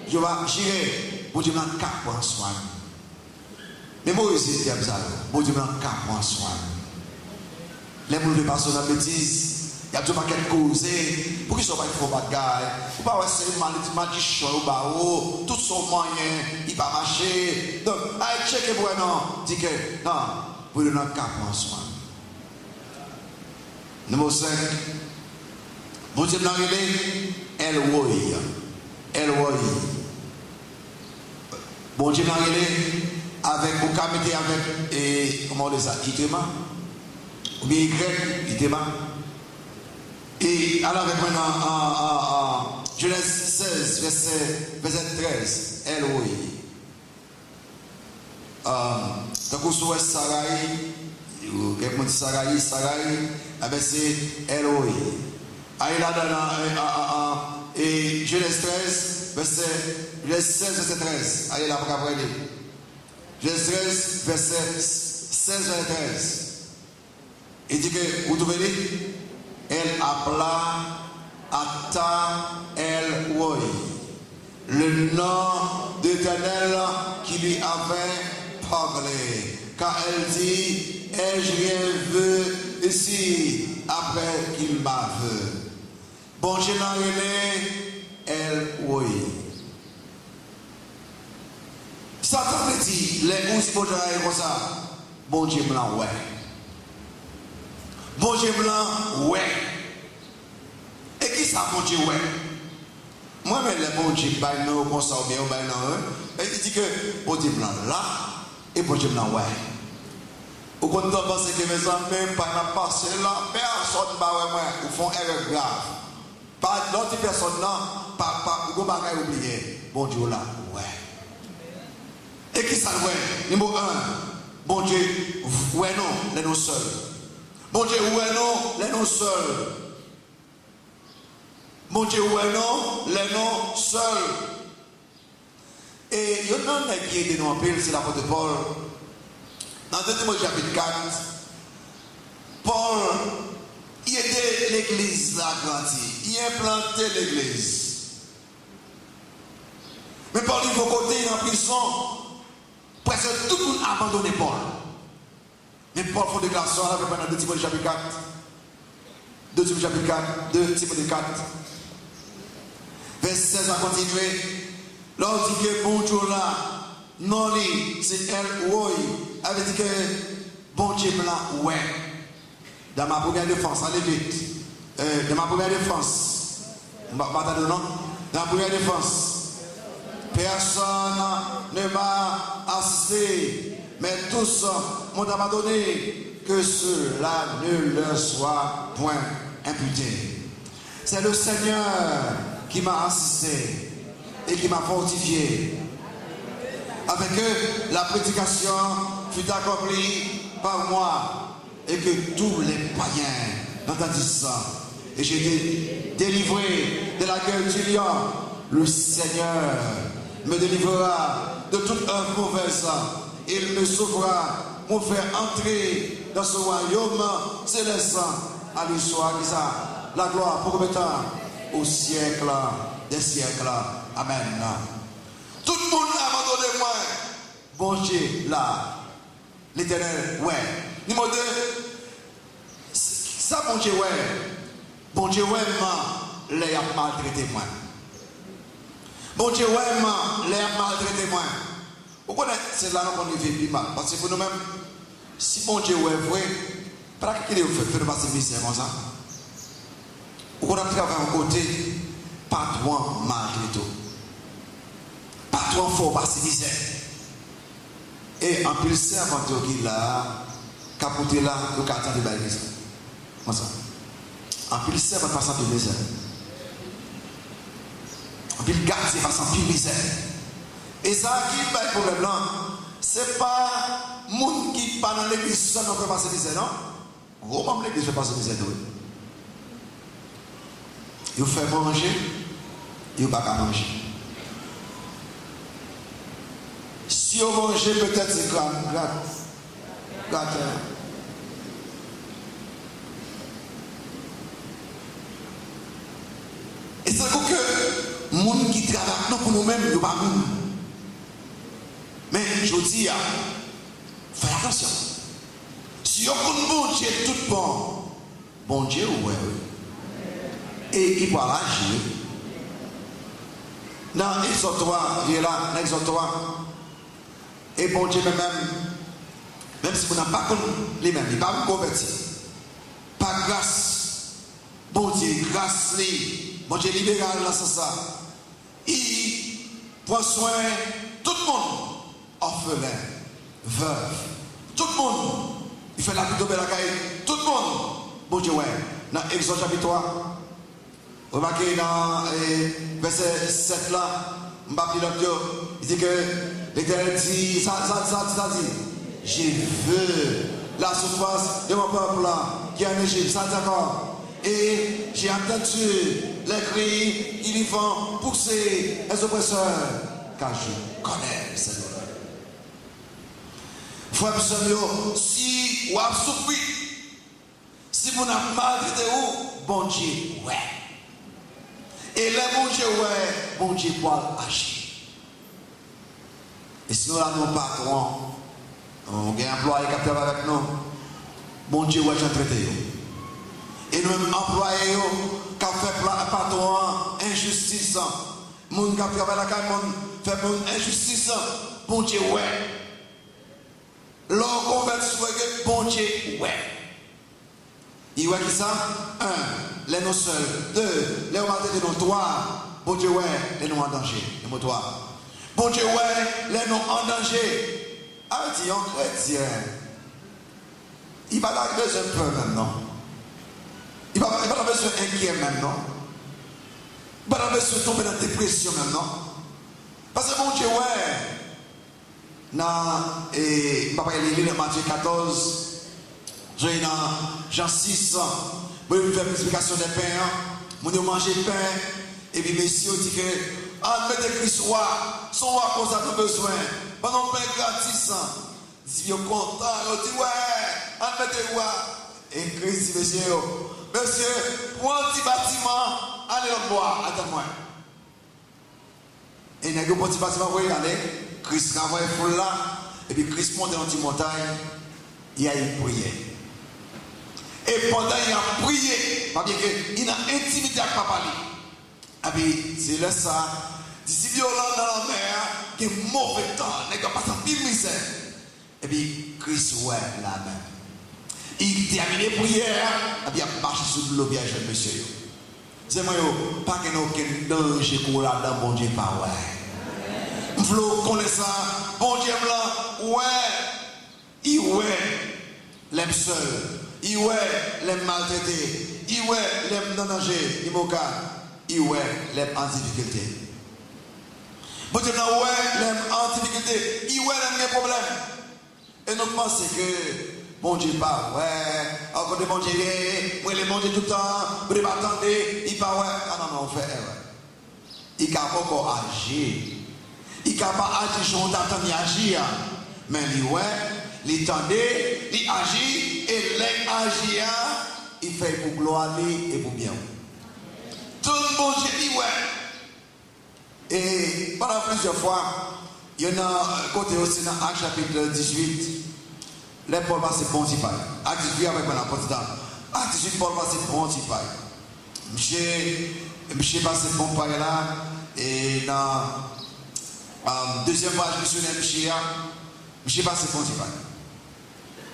Jéhovah Jireh. Bon Dieu n'a qu'à prendre soin. Mais Moïse dit ça. Bon Dieu n'a qu'à prendre soin. Les gens ne passent dans la bêtise. Il y a tout le monde qui cause. Pour qu'ils ne soient pas faux bagaille. Il ne faut pas essayer de magicien ou barreau. Tout son moyen, il ne va pas marcher. Donc, allez checker pour non. Dit que non, vous ne n'avez qu'à prendre soin. Numéro 5. Bon Dieu n'a révélé El Roi. El Roi. Bon Dieu n'a révélé avec, vous mettez avec, et comment on dit ça, Itema. Ou bien Y, Itema. Et alors avec maintenant en Genèse 16, verset 13, El Roi. Donc vous souhaitez Sarai, quelqu'un dit Sarai, c'est El Roi. Allez là dans et Genèse 16, verset 13. Allez là pour après lire. Genèse 13, verset 16, verset 13. Il dit que, vous trouvez dit, elle appela Ata El Roi, le nom d'Éternel qui lui avait parlé. Car elle dit, ai-je rien vu ici après qu'il m'a vu. Bon Dieu n'a relé El Roi. Satan me dit, les ours pour travailler comme ça, bon Dieu blanc, ouais. Bon Dieu blanc, ouais. Et qui ça, bon Dieu, ouais? Moi, mais les bon Dieu, bah, non, comme ça, ou bien, bah, non, et il dit que bon Dieu blanc là, et bon Dieu blanc, ouais. Au contraire, parce que mes amis, par la passé là, personne ne va moi, ils font erreur grave. Pas l'autre personne là, pas, ou bagaille oublié. Bon Dieu là, ouais. Et qui ça, ouais? Numéro 1, bon Dieu, ouais, non, les nous seuls. Bon Dieu, ouais, non, les nous seuls. Bon Dieu, ouais, non, les nous seuls. Et il y a un qui est dénoncé, c'est l'apôtre Paul. Dans 2 Timothée chapitre 4, Paul, il aidait l'église à grandir. Il implantait l'église. Mais Paul, il faut côté en prison, presque tout le monde a abandonné Paul. Mais Paul fait une déclaration dans 2 Timothée chapitre 4. 2 Timothée chapitre 4, 2 Timothée 4. Verset 16 va continuer. Lorsqu'il dit que bon Dieu là, non, c'est elle, oui, avait dit que bon Dieu blanc, ouais. Dans ma première défense, allez vite. Dans ma première défense, non? Dans ma première défense, personne ne m'a assisté, mais tous m'ont abandonné, que cela ne leur soit point imputé. C'est le Seigneur qui m'a assisté et qui m'a fortifié. Avec eux, la prédication fut accomplie par moi et que tous les païens entendent ça. Et j'ai été délivré de la gueule du lion. Le Seigneur me délivrera de toute œuvre mauvaise. Il me sauvera, me faire entrer dans ce royaume céleste. À lui soit la gloire pour le temps au siècle des siècles. Amen. Tout le monde a abandonné moi. Bon Dieu, là. L'Éternel, ouais. Numéro 2. Ça, bon Dieu, ouais. Bon Dieu, ouais, les a maltraité moi. Bon Dieu, ouais, les a maltraité moi. Vous connaissez, c'est là qu'on vit plus mal. Parce que pour nous-mêmes, si bon Dieu, ouais, vrai, pas qu'il ait fait de passer misère comme ça. Vous connaissez, travailler à côté, patron maltraité. Patron fort passer misère. Et en plus, c'est avant tout qu'il a capoté là, le quartier de l'église. Comme ça. En plus, c'est avant de passer en misère. En plus, garder face en misère. Et ça, qui est le problème là, c'est pas le monde qui parle dans l'église, ça ne peut pas passer misère, non? Gros, même l'église ne peut pas passer misère, oui. Il fait manger, il ne peut pas manger. Si on mange, peut-être c'est gratte. Et c'est que les gens qui travaillent pour nous-mêmes, ils ne sont pas nous. Mais je dis, faites attention. Si on connaît bon Dieu tout bon, bon Dieu, ouais. Et il va agir. Dans Exode 3, il est là, dans Exode 3. Et bon Dieu même si vous n'avez pas connu les mêmes, il ne va pas vous convertir. Par grâce, bon Dieu, grâce, bon Dieu libéral, là, c'est ça. Il prend soin tout le monde, orphelin, veuve, tout le monde. Il fait la vie de la caille, tout le monde. Bon Dieu, ouais. Dans Exode chapitre 3, remarquez dans verset 7 là, il dit que l'Éternel dit, ça dit, je veux la souffrance de mon peuple qui est en Égypte, ça d'accord. Et j'ai entendu les cris qui lui font pousser les oppresseurs, car je connais le Seigneur. Frère Samuel, si vous avez souffert, si vous n'avez pas maltraité où, bon Dieu, ouais. Et les bon Dieu, ouais, bon Dieu pour agir. Et si nous avons un patron, on a un employé qui travaille avec nous, bon Dieu, ouais, j'ai traité. Et nous avons employé qui fait patron injustice. Moun qui travaille avec nous, fait injustice, bon Dieu, ouais. L'on convertit sur bon Dieu, ouais. Il y a qui ça? 1. Les nous seuls. 2. Les nous de nous. 3. Bon Dieu, ouais, les nous en danger. Les mots 3. Bon Dieu, ouais, les nous en danger. Arrêtez, on chrétien. Il va avoir besoin de peur maintenant. Il va avoir besoin d'inquiet maintenant. Il va avoir besoin de tomber dans la dépression maintenant. Parce que bon Dieu, ouais. Papa, il est dans Matthieu 14. J'ai dans Jean 6. Vous faire une explication des pains. Vous mangez pain. Et puis, messieurs, dit que, admettez Christ roi. Son roi qu'on a besoin. Pendant pain gratis. Ils sont contents. Ils disent, ouais, admettez roi. Et Christ, monsieur, pour un petit bâtiment, allez le bois, attends-moi. Et il y a un petit bâtiment, vous voyez, allez, Christ travaille pour là, et puis Christ monte dans une montagne, il y a une prière. Et pendant qu'il a prié, parce qu'il a intimité avec papa. Et puis, c'est là ça, si violent dans la mer, qui est mauvais temps, n'est pas sans pile misère. Et puis, Christ, ouais, là même. Il termine la prière, et puis il marche sur l'eau, bien jeune monsieur. C'est moi, pas qu'il n'y ait aucun danger pour la dame, bon Dieu, pas ouais. Je veux connaître ça, bon Dieu, là, ouais, il ouais, l'aime seul, il ouais, l'aime maltraité, il ouais, l'aime dans danger, il moque, il ouais, l'aime en difficulté. Bon Dieu, là, ouais, l'aime en difficulté, il ouais, l'aime des problèmes. Et nous pensons que bon Dieu pas, ouais, encore de bon Dieu, moi les bon Dieu tout le temps, vous ne pas attendre, il pas ouais, ah non, non, on fait erreur. Il n'a pas encore agi. Il n'a pas agi, on attend d'y agir. Mais lui, ouais, il tendait, il agit, et l'agir, il fait pour gloire et pour bien. Tout le bon Dieu dit ouais. Et pendant plusieurs fois, il y en a un côté aussi dans Actes chapitre 18. Les Paul passe bon petit paille. Acte 18 avec la porte d'âme. Acte 18 Paul passe bon petit paille. Monsieur passe bon paille là. Et dans deuxième page missionnaire monsieur passe bon petit paille.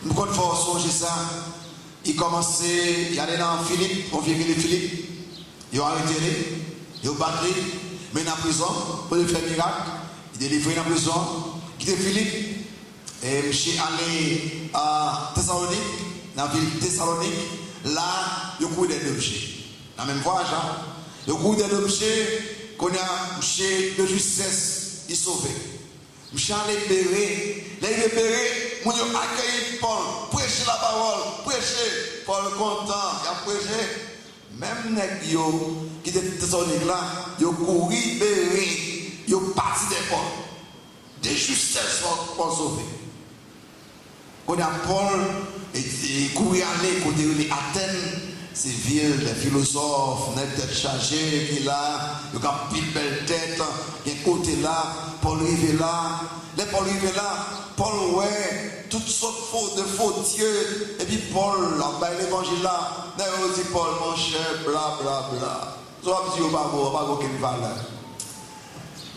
Nous compte fort songer ça. Il commençait, il allait dans Philippe, on vient de Philippe. Il a arrêté, il a battu, mais dans la prison, pour faire miracle. Il est délivré dans la prison. Il était Philippe. Et monsieur allé à Thessalonique, dans la ville de Thessalonique, là, il y a beaucoup d'objets. Dans la même voyage, il y a beaucoup d'objets qu'on a, monsieur de justesse, il est sauvé. Monsieur allé bérer, là il est béré, on a accueilli Paul, prêcher la parole, prêcher, Paul content, il a prêché. Même les gens qui étaient de Thessalonique là, ils ont couru, béré, ils ont parti des Paul. De justesse pour sauver. Quand il y a Paul et courir aller côté les Athènes, ces villes, les philosophes, les têtes chargées qui là, il y a une belle tête, il y a un côté là, Paul arrive là, les Paul arrive là, Paul ouais, toutes sortes de faux dieux, et puis Paul, là, bah, l'évangile là, il dit Paul, mon cher, bla bla bla. Tu vas me dire, pas aucune valeur.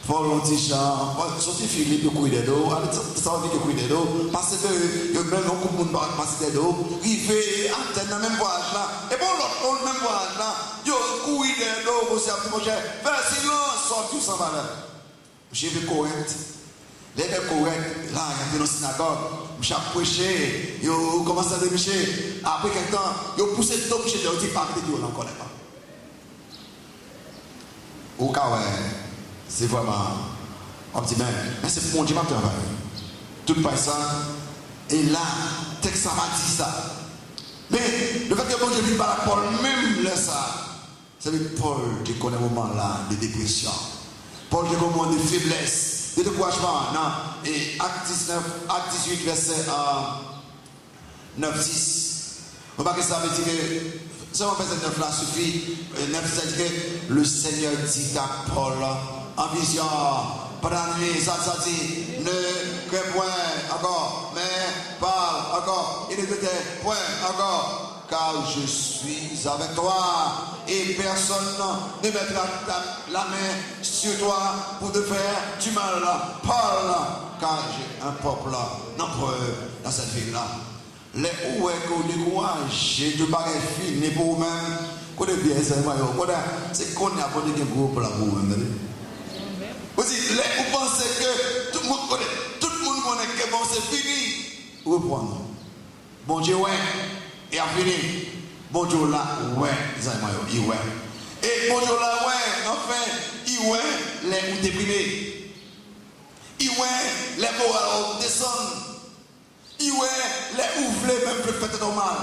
Paul on dit Jean, sorti Philippe de courir d'eau, ça veut dire que courir d'eau, parce que le même beaucoup de monde passer d'eau, rivé Athènes dans le même voyage là, et bon l'autre même voyage là, yo courir d'eau, vous savez mon cher, fais silence, sort tout sans valeur. J'ai vu Corinthe, les gens Corinthe, là il y a dans la synagogue, j'ai prêché, yo commencé à démicher, après quelques temps, yo poussé le top, j'ai dit pas que Dieu n'en connaît pas. Au cas où c'est vraiment optimal. Mais c'est pour mon Dieu qui travaille. Tout le ça. Et là, texte ça m'a dit ça. Mais le fait que mon Dieu ne parle pas Paul, même là ça, c'est Paul qui connaît le moment là de dépression. Paul qui connaît le moment de faiblesse, de découragement. Non. Et acte 18, verset 9-10. On va que ça veut dire que seulement verset 9 là suffit. 9 ça dit que le Seigneur dit à Paul en vision, pendant la nuit, ça dit, ne crains point encore, mais parle encore, il ne te point encore, car je suis avec toi, et personne ne mettra la main sur toi pour te faire du mal. Parle, car j'ai un peuple nombreux dans cette ville-là. Les où est qu'on décourage, de pareil fini pour vous-même, qu'on est bien, c'est qu'on a pas de groupe là pour vous-même. Vous pensez que tout le monde connaît que bon c'est fini. Reprendre. Bon Dieu ouais. Et à fini. Bon Dieu là ouais. Il ouais. Et bon Dieu là ouais. Enfin, il ouais les ou déprimés. Il ouais les morales descendent. Il ouais les ouvlés même plus fait normal.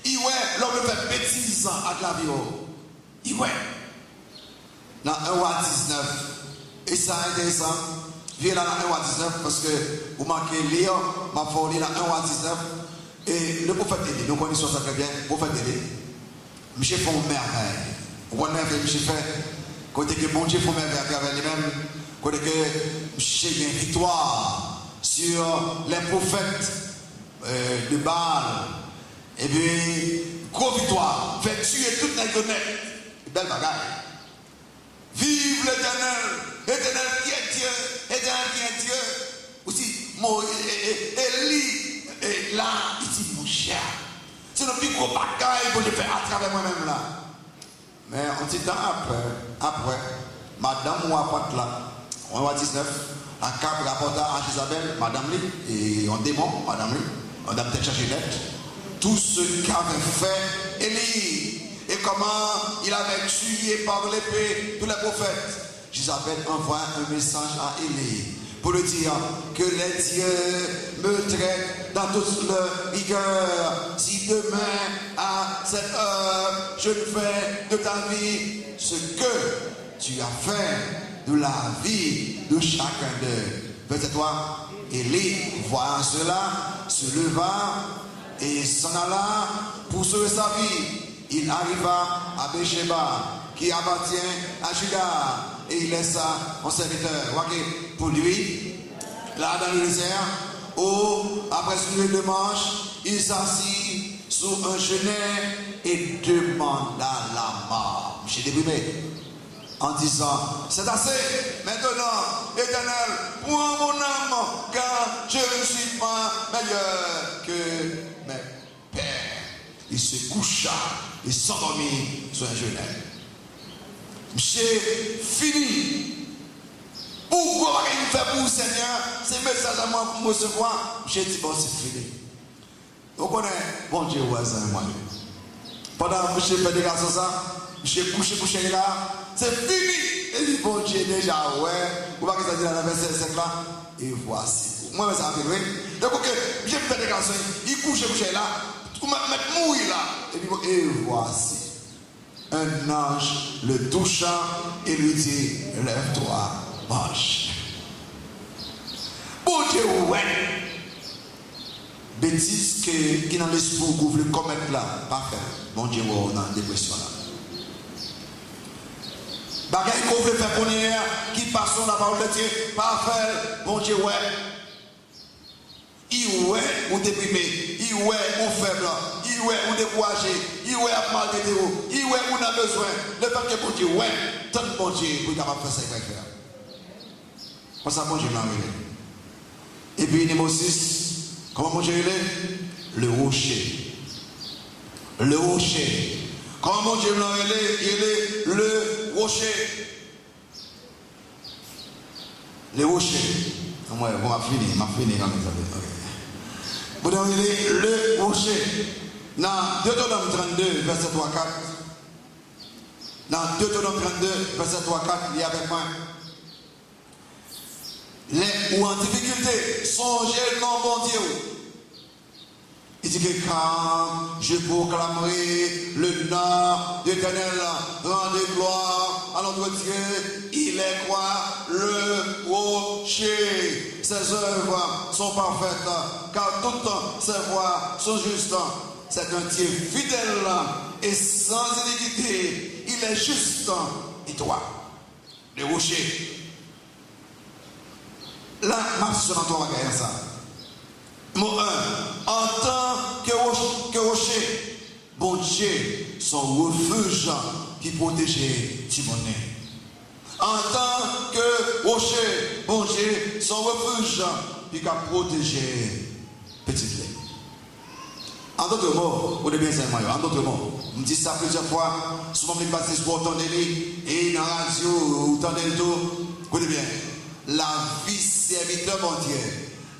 Il ouais l'homme fait bêtise à la vie. Il ouais. Dans 1 à 19. Et ça est intéressant. Viens là dans 1 à 19 parce que vous marquez lire, ma folie dans 1 à 19. Et le prophète Élie, nous connaissons ça très bien, le prophète Élie, monsieur fait une merveille. Vous connaissez, monsieur fait, côté que bon Dieu fait une merveille à travers lui-même, côté que monsieur a une victoire sur les prophètes de Baal. Et puis, grosse victoire, fait tuer toute la gonette. Belle bagaille. Vive l'Éternel, l'Éternel qui est Dieu, l'Éternel qui est Dieu. Aussi, Élie, et là, il dit, mon cher, c'est le plus gros bagaille que je fais à travers moi-même là. Mais un petit temps après, madame ou apôtre là, on va 19, la carte rapporta à Isabelle, madame Lee, et en démon, madame Lee, madame tête chargée net, tout ce qu'avait fait Élie. Et comment il avait tué par l'épée tous les prophètes. Isabelle envoie un message à Élie pour lui dire que les dieux me traitent dans toute leur rigueur. Si demain à cette heure je fais de ta vie ce que tu as fait de la vie de chacun d'eux. Verset 3, Élie, voyant cela, se leva et s'en alla pour sauver sa vie. Il arriva à Bécheba, qui appartient à Juda, et il laissa son serviteur. Pour lui, là dans le désert, après une nuit de marche, il s'assit sous un genêt et demanda la mort. Je suis déprimé en disant, c'est assez, maintenant, Éternel, prends mon âme, car je ne suis pas meilleur que mes pères. Il se coucha et s'endormit sur un genêt. J'ai fini. Pourquoi il fait pour le Seigneur? C'est message à moi pour me recevoir. J'ai dit, bon, c'est fini. Vous connaissez, bon Dieu, voisin, moi. Pendant que je fais des garçons, ça, j'ai couché là, c'est fini. Et dit, bon Dieu, déjà, ouais. Vous voyez que ça dit dans la verset 5 là. Et voici. Moi, ça a fait, oui. Donc, ok, j'ai fait des garçons, il couche là. Vous mettre mourir là. Et voici. Un ange le toucha et lui dit, lève-toi, marche. Bon Dieu, ouais. Bêtise qui dans l'esprit que vous voulez commettre là, parfait. Bon Dieu, on a une dépression là. Bagaille qu'on veut faire pour nous, qui passe dans la parole de Dieu, parfait. Bon Dieu, ouais. Il ouais ou déprimé, il ouais ou faible, il ouais ou découragé, il ouais à mal de vous, il ouais ou a besoin. Le fait que bon Dieu, ouais, tant de bon Dieu pour capable faire ça, il va faire. Pour ça, bon Dieu l'a révélé. Et puis, numéro 6, comment bon Dieu est? Le rocher. Le rocher. Comment bon Dieu l'a révélé? Il est le rocher. Le rocher. Moi, bon, m'a fini quand même. Vous donnez le rocher. Dans Deutéronome 32, verset 3-4. Dans Deutéronome 32, verset 3-4, il y a avec moi. Les ou en difficulté, songez non bon Dieu. Il dit que quand je proclamerai le nom de l'Éternel, rendez gloire à notre Dieu, il est quoi? Le rocher. Ses œuvres sont parfaites, car toutes ses voies sont justes. C'est un Dieu fidèle et sans iniquité. Il est juste et droit. Le rocher. Là, ma soeur, on va gagner ça. Mot 1. En tant que rocher, bon Dieu, son refuge qui protégeait Timothée. En tant que rocher, bon Dieu, son refuge qui a protégé Petite Lé. En d'autres mots, vous devez bien savoir, en d'autres mots, je me dis ça plusieurs fois, souvent je passe pour entendre et dans la radio, ou entendre le tout, vous devez bien, la vie serviteur bon Dieu.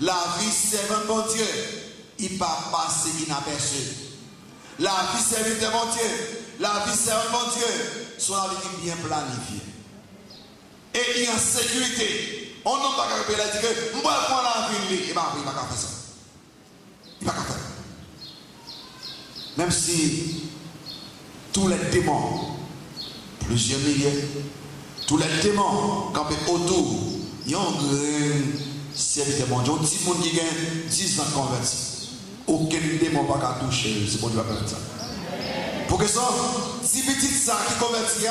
La vie servante mon Dieu, il ne peut pas passer inaperçu. La vie serviteur mon Dieu, la vie servante mon Dieu, son vie est bien planifiée. Et il y a sécurité. On n'a pas qu'à dire que je vais prendre la vie, il ne va pas faire ça. Il ne va pas faire. Même si tous les démons, plusieurs milliers, tous les démons campés autour, ils ont serviteur bon Dieu, un petit monde qui gagne 10 ans converti. aucun démon va pas toucher, c'est bon Dieu va permettre ça. Pour que ça, si petit ça qui convertit,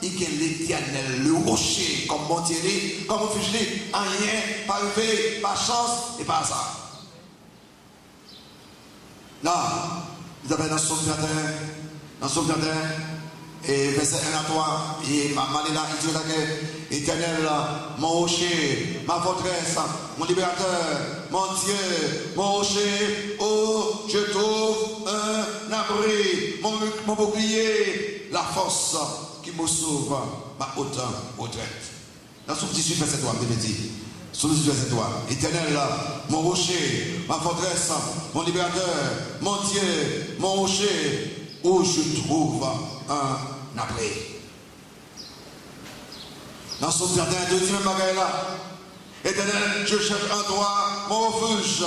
il y a l'Éternel, le rocher, comme bon Thierry, comme refuge, rien, pas arrivé, pas chance et pas ça. Là, vous avez dans Somme 21, et verset 1 à 3, et Malina, il dit que Éternel, mon rocher, ma forteresse, mon libérateur, mon Dieu, mon rocher, oh, je trouve un abri, mon bouclier, la force qui me sauve, ma haute retraite. Dans Somme 18, verset 3, je dit. Somme 18, verset 3, Éternel, mon rocher, ma forteresse, mon libérateur, mon Dieu, mon rocher, où je trouve un abri. Dans son jardin, deuxième bagaille là, Éternel, je cherche en toi mon refuge.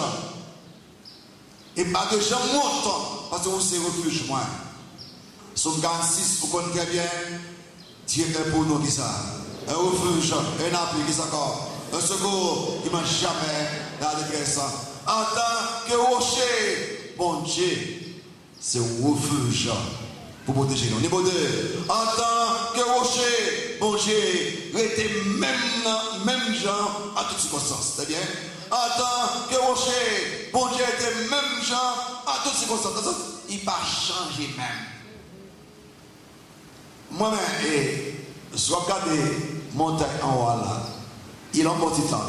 Et pas de gens montent, parce que vous c'est refuge, moi. Somme 46, vous connaissez très bien, Dieu est pour nous qui ça. Un refuge, un appui qui s'accorde, un secours qui ne m'a jamais dans la détresse. En tant que rocher, bon Dieu, c'est un refuge pour protéger nous. Niveau 2, en tant que rocher, bon Dieu, restez même gens à toutes circonstances. C'est bien? En tant que rocher, bon Dieu, était même gens à toutes circonstances. Il va changer même. Moi-même, je regarde montagne en haut là. Il a un bon petit temps.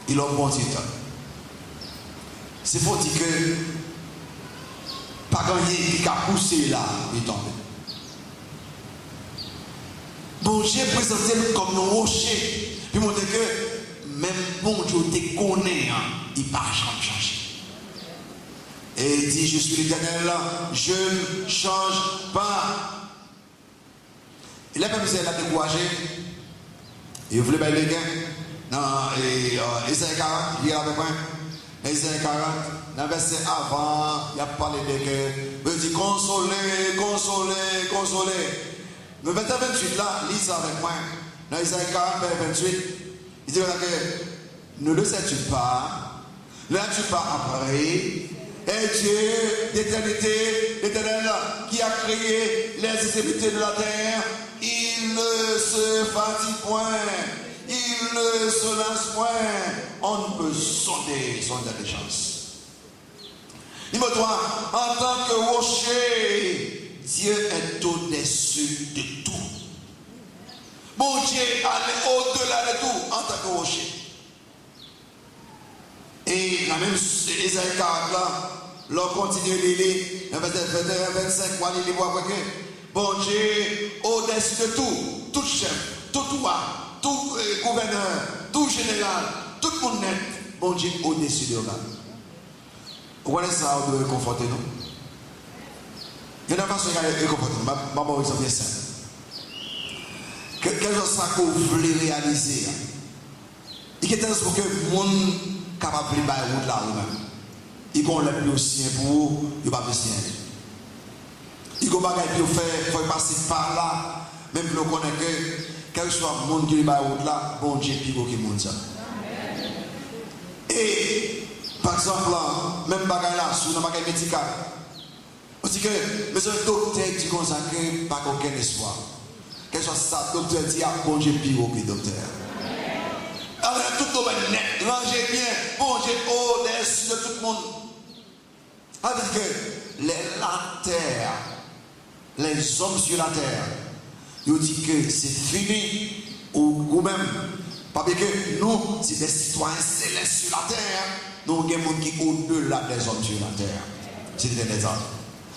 Il a un bon petit temps. C'est pour dire que pas gagné qui a poussé là, il tombe. Bon Dieu présenté comme un rocher. Puis montrer que même bon Dieu te connaît, il ne va jamais changer. Et il dit, je suis l'Éternel, je ne change pas. Il a même essayé de décourager. Il voulait bailler les gains. Non, et Isaïe 40, il est avec moi. Isaïe 40, dans le verset avant, il a parlé de que. Il dit consoler, consoler, consoler. Le verset 28 là, lis ça avec moi. Dans Isaïe 40, verset 28, il dit que ne le sais-tu pas, ne l'as-tu pas appris, et Dieu d'éternité, l'éternel qui a créé les extrémités de la terre, il ne se fatigue point, il ne se lasse point, on ne peut sonder son intelligence. Numéro 3, en tant que rocher, Dieu est au-dessus de tout. Bon Dieu allait au-delà de tout en tant que rocher. Et la même Isaïe 40 là, l'on continue de lire, dans le verset 21, 25, on va lire, voir que bon Dieu au-dessus de tout, tout chef, tout roi, tout gouverneur, tout général, tout le monde net, bon Dieu au-dessus de nous. Vous connaissez ça, on doit conforter nous. Il y a une façon de réconforter nous. Maman, un exemple bien simple. Quel genre ça que vous voulez réaliser? Il est pour que le monde capable de faire route là même. Il y a le plus sien pour vous, il n'y a pas de sien. Il y a des choses qui faire, il faut passer par là. Même si vous connaissez que quel soit le monde qui est route là, bon Dieu qui est monde ça. Et par exemple, même bagaille là, sur le bagaille médical, on dit que le docteur dit qu'on n'a pas aucun espoir. Quel soit ça, le docteur dit à bon Dieu plus haut que le docteur. Alors tout le monde net, rangez bien, bon Dieu au-dessus de tout le monde. Avec que la terre, les hommes sur la terre, ils disent que c'est fini, ou même, parce que nous, c'est des citoyens célestes sur la terre, nous avons des gens qui sont au-delà des hommes sur la terre. C'est des exemples.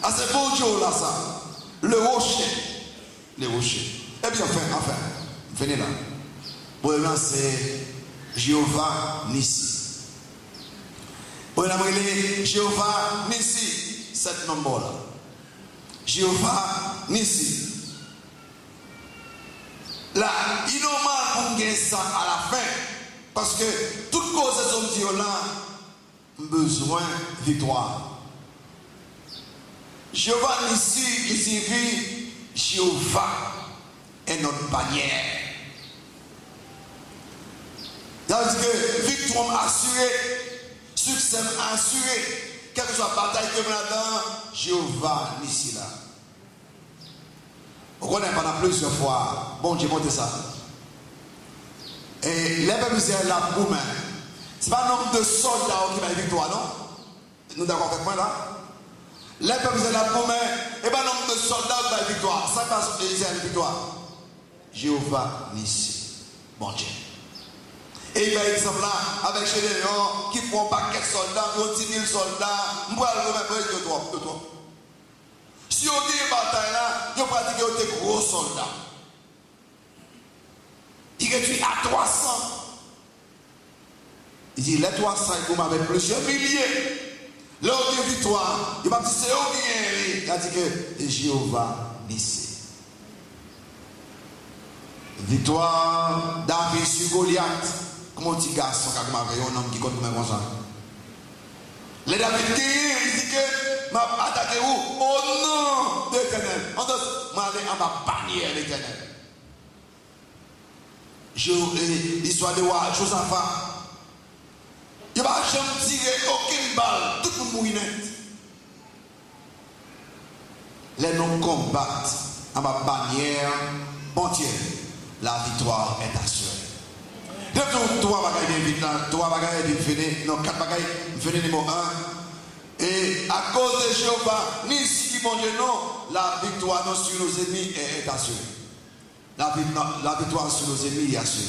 Ah, c'est bon Dieu là, ça. Le rocher. Les rochers. Eh bien, enfin, venez là. Pour le nom, c'est Jéhovah Nissi. Pour le nom, Jéhovah Nissi. Cet nombre là. Jéhovah Nissi. Là, il est normal pour gagner ça à la fin. Parce que toute cause de son Dieu là, besoin de victoire. Jéhovah Nissi, il signifie Jéhovah est notre bannière. C'est-à-dire que victoire assurée, succès c'est assuré, quelle que soit la bataille que vous avez là-dedans, Jéhovah Nissi là. Vous connaissez pendant plusieurs fois, bon Dieu, montez ça. Et les peuples israéliens là pour main. Ce n'est pas un nombre de soldats qui va la victoire, non? Nous d'accord avec moi là? Les peuples israéliens là pour main, et pas un nombre de soldats qui va la victoire. Ça passe Israël la victoire. Jéhovah Nissi, bon Dieu. Et il y a un exemple là, avec Gédéon, qui prend pas quelques soldats, 10 000 soldats, moi je vais de toi. Si on dit une bataille là, ils ont pratiqué des gros soldats. Il réduit à 300. Il dit, les 300, ils vont avec plusieurs milliers. Là, on dit victoire. Il va dire, c'est eux qui viennent. Il a dit que Jéhovah Nissi. Victoire, David sur Goliath. Comment un petit garçon qui a un homme qui compte comme ça. Les David qui il dit que m'a attaqué où? Au nom de l'Éternel. On doit m'aller en ma bannière l'Éternel. L'histoire de roi Josaphat. Il ne va jamais tirer aucune balle. Tout le monde mouille net. Les noms combattent en ma bannière. Bon Dieu, la victoire est assurée. Donc, 3 bagailles bien vite là, 3 bagailles bien fini, non, 4 bagailles, fini numéro 1. Et à cause de Jéhovah, ni si mon Dieu non, la victoire non, sur nos ennemis est assurée. La victoire sur nos ennemis est assurée.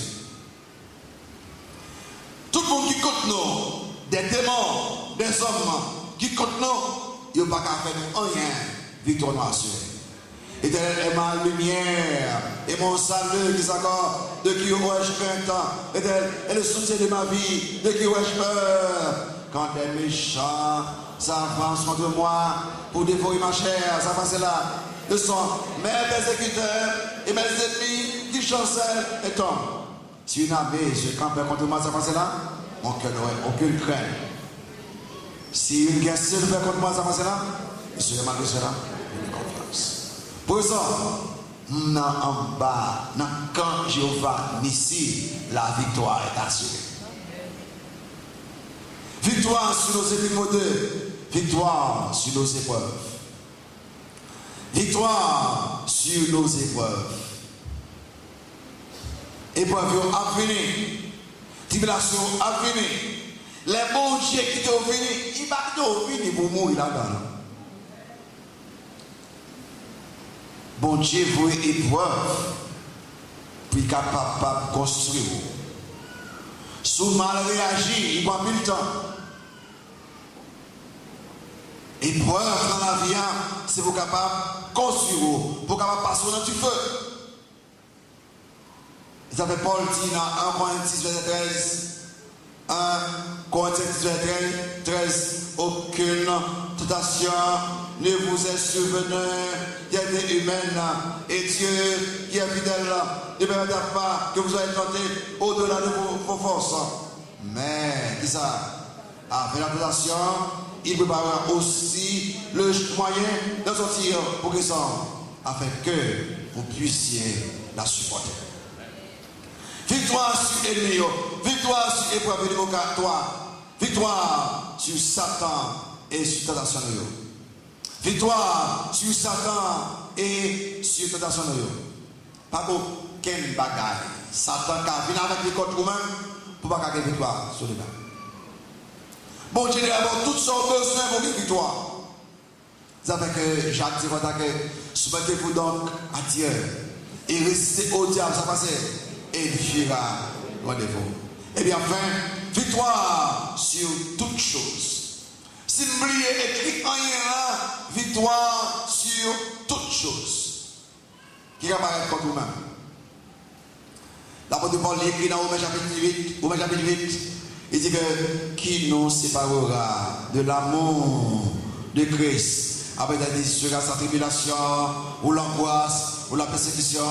Tout le monde qui compte nous, des démons, des hommes qui comptent nous, il n'y a pas qu'à faire nous rien, victoire non assurée. Éternel est ma lumière et mon salut qui s'accorde de qui aurais-je crainte. Éternel est le soutien de ma vie, de qui aurais-je peur. Quand des méchants s'avancent contre moi pour dévorer ma chair, ça passe là. Ce sont mes persécuteurs et mes ennemis qui chancellent et tombent. Si une armée se campe contre moi, ça passe là. Mon cœur n'aurait aucune crainte. Si une guerre se fait contre moi, ça passe là. Je serai malgré cela, une confiance. Pour ça, en bas, dans le camp Jéhovah Nissi, la victoire est assurée. Victoire sur nos ennemis modèles, victoire sur nos épreuves. Victoire sur nos épreuves. Épreuve à venir, tribulation à venir. Les bons dieux qui t'ont venu, ils vont venir pour mourir là-dedans. Bon Dieu vous épreuve pour être capable de construire. Sous mal réagi, il va plus le temps. Épreuve dans la vie, c'est pour capable de construire, pour capable de passer dans du feu. Ça fait Paul dit dans 1 Corinthiens 10, verset 13. 1 Corinthiens 10, verset 13. Aucune tentation ne vous est survenue, qui est des humaines, et Dieu qui est fidèle ne permettra pas que vous soyez tentés au-delà de vos forces. Mais, qui ça? Avec la tentation, il préparera aussi le moyen de sortir pour qu'ils sont, afin que vous puissiez la supporter. Victoire sur l'ennemi, victoire sur l'épreuve démocratoire, victoire sur Satan et sur tentation. Victoire sur Satan et sur tentation. Pas aucun bagaille. Satan qui vient avec les contre humains pour pas gagner victoire sur les gars. Bon Dieu d'abord toutes sortes de besoins pour gagner victoire. C'est avec Jacques dit que soumettez-vous donc à Dieu et résistez au diable, ça passe. Et il fuira loin de vous. Et bien enfin, victoire sur toutes choses. Si vous oubliez écrit en là, victoire sur toutes choses. Qui va apparaître contre vous-même. L'apôtre Paul écrit dans Romains chapitre 8, il dit que qui nous séparera de l'amour de Christ avec la disgrâce, la tribulation, ou l'angoisse, ou la persécution,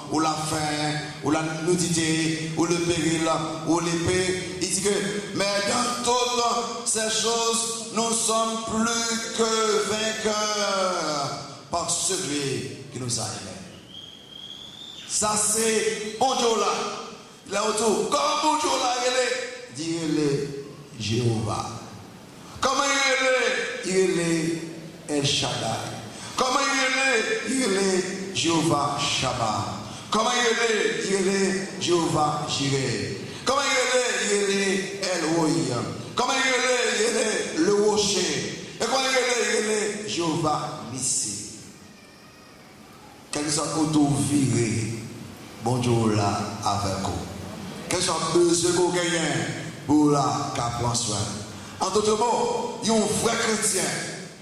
ou la faim, ou la nudité, ou le péril, ou l'épée. Il dit que, mais dans toutes ces choses, nous sommes plus que vainqueurs par celui qui nous a aimés. Ça c'est bon Dieu là. Là autour, comme bon Dieu là, il est, dit-le Jéhovah. il est El Shaddai? Comment il est Jéhovah Shabbat? Comment il est Jéhovah Jireh? Comment il est El Roi? Comment il est le rocher? Et comment il est Jéhovah Nissi? Quel soit auto viré, bon Dieu là avec vous. Quel soit besoin qu'on gagne pour la prendre soin. En d'autres mots, il y a un vrai chrétien,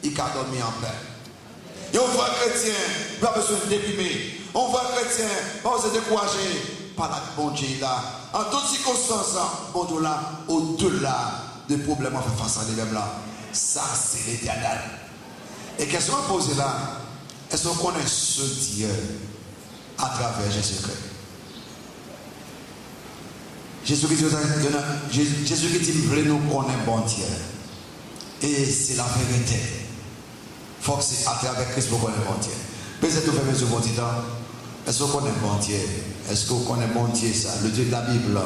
il a dormi en paix. Il y a un vrai chrétien, il n'a pas besoin de déprimer. Un vrai chrétien, il n'a pas besoin de décourager par la bon Dieu là. En toutes circonstances, bon Dieu là, au-delà des problèmes à faire face à lui-même là. Ça, c'est l'éternel. Et question à poser là, est-ce qu'on connaît ce Dieu à travers Jésus-Christ? Jésus-Christ dit, voulez nous connaître bon Dieu. Et c'est la vérité. Il faut que c'est à travers Christ pour connaître bon Dieu. Peut-être que vous faites bon Dieu. Est-ce qu'on connaît bon Dieu? Est-ce qu'on connaît bon Dieu ça? Le Dieu de la Bible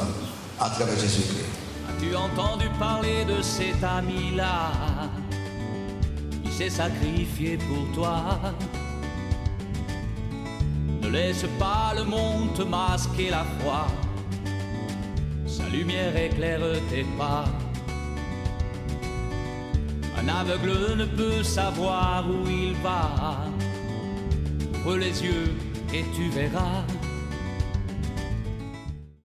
à travers Jésus-Christ. As-tu entendu parler de cet ami-là qui s'est sacrifié pour toi? Ne laisse pas le monde te masquer la foi. Sa lumière éclaire tes pas. Un aveugle ne peut savoir où il va. Ouvre les yeux et tu verras.